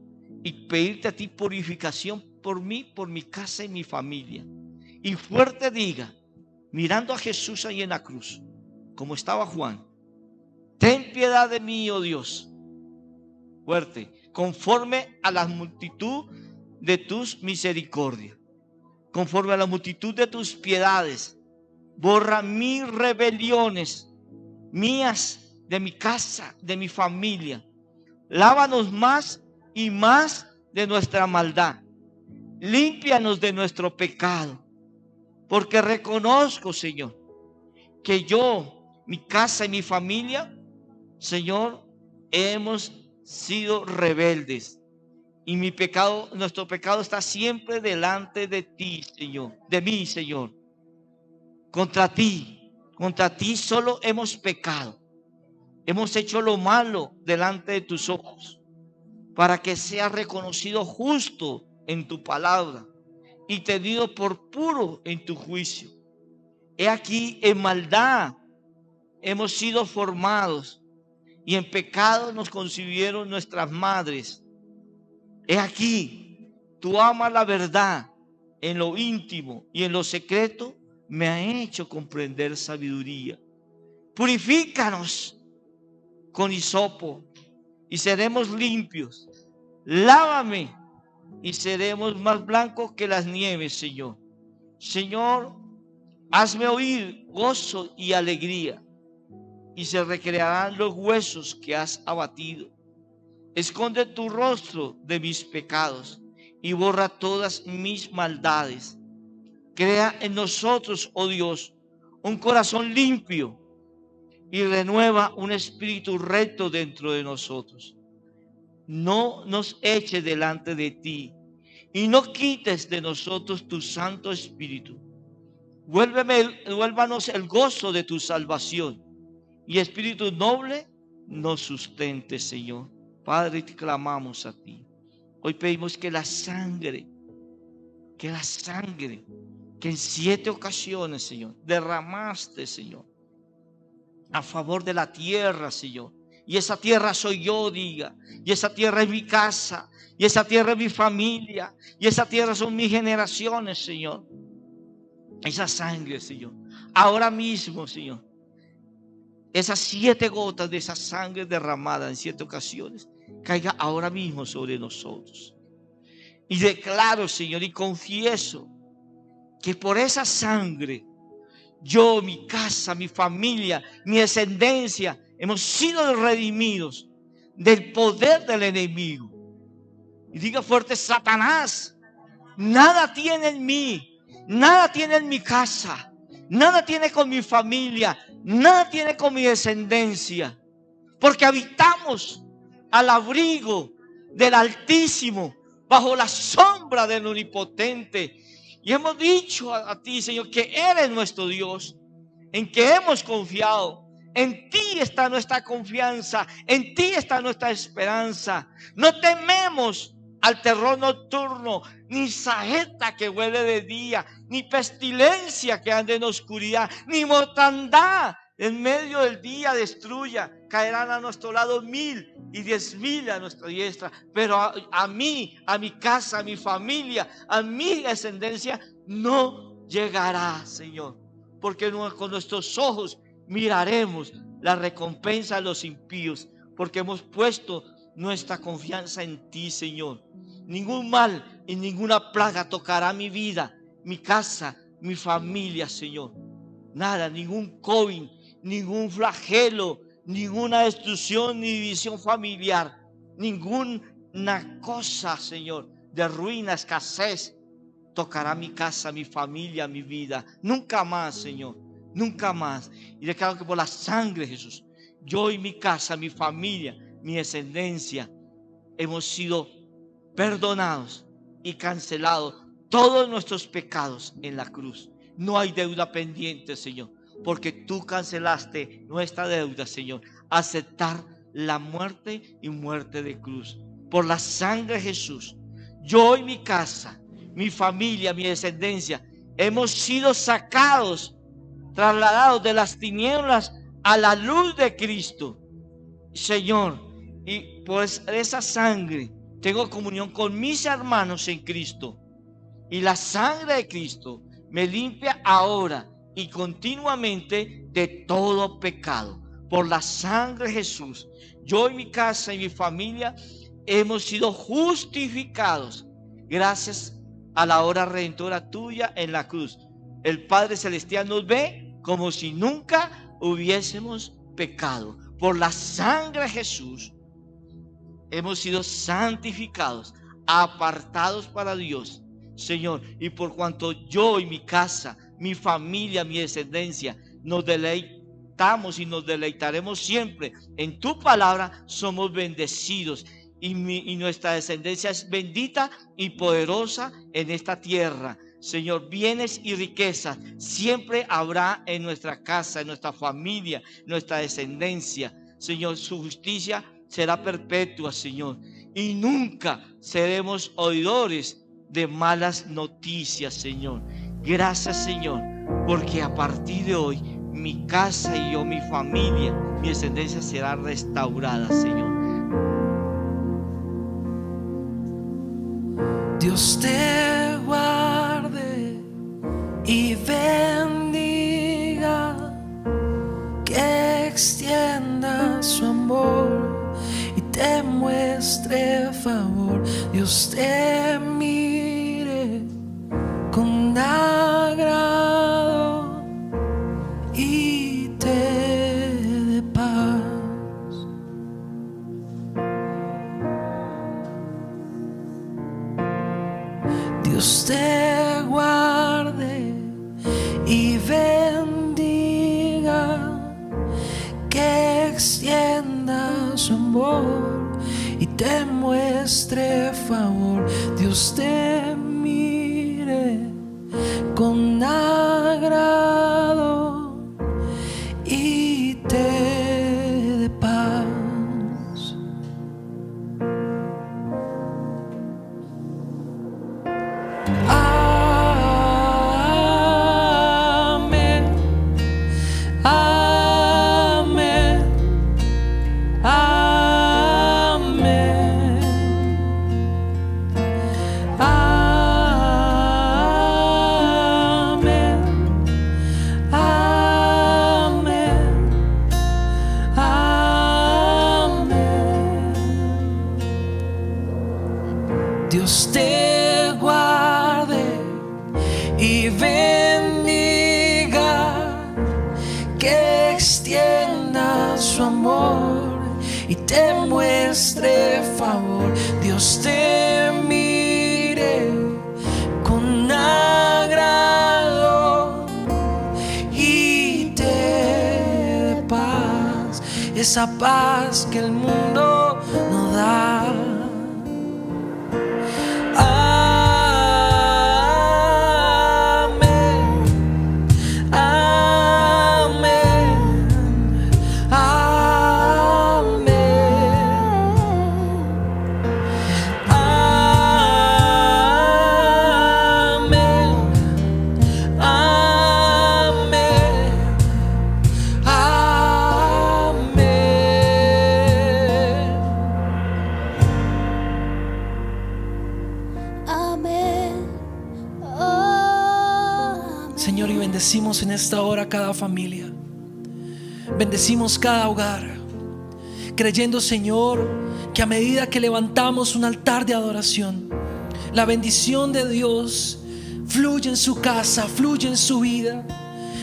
y pedirte a ti purificación por mí, por mi casa y mi familia. Y fuerte diga, mirando a Jesús ahí en la cruz, como estaba Juan: ten piedad de mí, oh Dios. Fuerte: conforme a la multitud de tus misericordias, conforme a la multitud de tus piedades, borra mis rebeliones, mías, de mi casa, de mi familia. Lávanos más y más de nuestra maldad. Límpianos de nuestro pecado. Porque reconozco, Señor, que yo, mi casa y mi familia, Señor, hemos sido rebeldes. Y mi pecado, nuestro pecado está siempre delante de ti, Señor, de mí, Señor. Contra ti solo hemos pecado. Hemos hecho lo malo delante de tus ojos, para que sea reconocido justo en tu palabra y tenido por puro en tu juicio. He aquí, en maldad hemos sido formados, y en pecado nos concibieron nuestras madres. He aquí, tú amas la verdad en lo íntimo, y en lo secreto me ha hecho comprender sabiduría. Purifícanos con hisopo y seremos limpios. Lávame y seremos más blancos que las nieves, Señor. Señor, hazme oír gozo y alegría, y se recrearán los huesos que has abatido. Esconde tu rostro de mis pecados y borra todas mis maldades. Crea en nosotros, oh Dios, un corazón limpio, y renueva un espíritu recto dentro de nosotros. No nos eches delante de ti, y no quites de nosotros tu Santo Espíritu. Vuélvanos el gozo de tu salvación, y espíritu noble nos sustente, Señor. Padre, te clamamos a ti. Hoy pedimos que la sangre que en 7 ocasiones, Señor, derramaste, Señor, a favor de la tierra, Señor. Y esa tierra soy yo, diga. Y esa tierra es mi casa. Y esa tierra es mi familia. Y esa tierra son mis generaciones, Señor. Esa sangre, Señor. Ahora mismo, Señor. Esas 7 gotas de esa sangre derramada en 7 ocasiones, caiga ahora mismo sobre nosotros. Y declaro, Señor, y confieso que por esa sangre yo, mi casa, mi familia, mi descendencia, hemos sido redimidos del poder del enemigo. Y diga fuerte: Satanás, nada tiene en mí, nada tiene en mi casa, nada tiene con mi familia, nada tiene con mi descendencia, porque habitamos al abrigo del Altísimo, bajo la sombra del Omnipotente. Y hemos dicho a ti, Señor, que eres nuestro Dios, en que hemos confiado. En ti está nuestra confianza, en ti está nuestra esperanza. No tememos al terror nocturno, ni saeta que huele de día, ni pestilencia que ande en oscuridad, ni mortandad en medio del día destruya. Caerán a nuestro lado 1000 y 10,000 a nuestra diestra, pero a mí, a mi casa, a mi familia, a mi descendencia no llegará, Señor, porque con nuestros ojos miraremos la recompensa de los impíos, porque hemos puesto nuestra confianza en ti, Señor. Ningún mal y ninguna plaga tocará mi vida, mi casa, mi familia, Señor. Nada, ningún COVID, ningún flagelo, ninguna destrucción ni división familiar, ninguna cosa, Señor, de ruina, escasez, tocará mi casa, mi familia, mi vida. Nunca más, Señor, nunca más. Y declaro que por la sangre de Jesús, yo y mi casa, mi familia, mi descendencia, hemos sido perdonados y cancelados todos nuestros pecados en la cruz. No hay deuda pendiente, Señor, porque tú cancelaste nuestra deuda, Señor. Aceptar la muerte y muerte de cruz. Por la sangre de Jesús, yo y mi casa, mi familia, mi descendencia, hemos sido sacados, trasladados de las tinieblas a la luz de Cristo, Señor. Y por esa sangre tengo comunión con mis hermanos en Cristo. Y la sangre de Cristo me limpia ahora y continuamente de todo pecado. Por la sangre de Jesús, yo y mi casa y mi familia hemos sido justificados gracias a la obra redentora tuya en la cruz. El Padre Celestial nos ve como si nunca hubiésemos pecado. Por la sangre de Jesús hemos sido santificados, apartados para Dios, Señor. Y por cuanto yo y mi casa, mi familia, mi descendencia, nos deleitamos y nos deleitaremos siempre en tu palabra, somos bendecidos. Y nuestra descendencia es bendita y poderosa en esta tierra. Señor, bienes y riquezas siempre habrá en nuestra casa, en nuestra familia, nuestra descendencia. Señor, su justicia será perpetua, Señor. Y nunca seremos oidores de malas noticias, Señor. Gracias, Señor, porque a partir de hoy mi casa y yo, mi familia, mi descendencia será restaurada, Señor. Dios te guarde y bendiga, que extienda su amor y te muestre favor. Dios te mire con agrado y te dé paz. Dios te guarde y bendiga, que extienda su amor y te muestre favor. Dios te mire con agrado y te dé paz. Dios te guarde y bendiga, te muestre favor. Dios te mire con agrado y te dé paz, esa paz que el mundo no da. Señor, y bendecimos en esta hora cada familia, bendecimos cada hogar, creyendo, Señor, que a medida que levantamos un altar de adoración, la bendición de Dios fluye en su casa, fluye en su vida.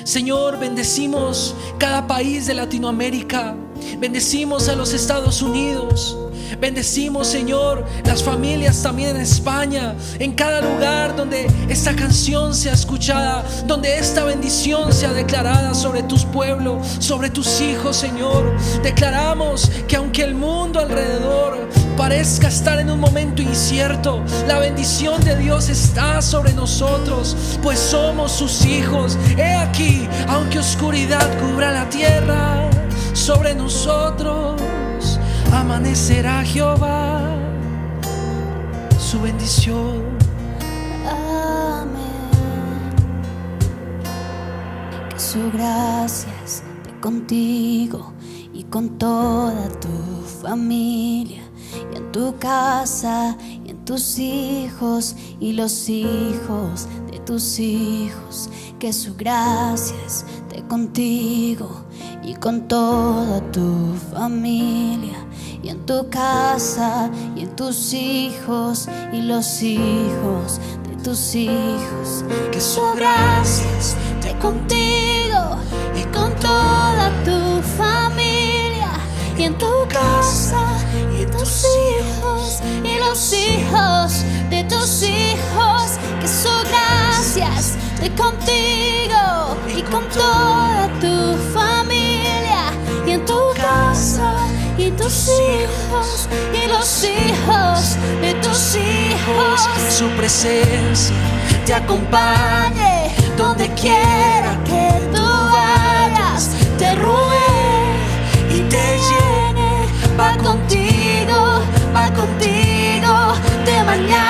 Señor, bendecimos cada país de Latinoamérica, bendecimos a los Estados Unidos, bendecimos, Señor, las familias también en España, en cada lugar donde esta canción sea escuchada, donde esta bendición sea declarada sobre tus pueblos, sobre tus hijos, Señor. Declaramos que aunque el mundo alrededor parezca estar en un momento incierto, la bendición de Dios está sobre nosotros, pues somos sus hijos. He aquí, aunque oscuridad cubra la tierra, sobre nosotros amanecerá Jehová, su bendición. Amén. Que su gracia esté contigo y con toda tu familia, y en tu casa, y en tus hijos y los hijos de tus hijos. Que su gracia esté contigo y con toda tu familia, y en tu casa, y en tus hijos y los hijos de tus hijos. Que su gracia esté contigo y con toda tu familia, y en tu casa, y en tus hijos y los hijos de tus hijos. Que su gracia esté contigo y con toda tu familia, y en tu casa, y tus hijos y los hijos de tus hijos. Que su presencia te acompañe donde quiera que tú vayas, te rodee y te llene. Va contigo de mañana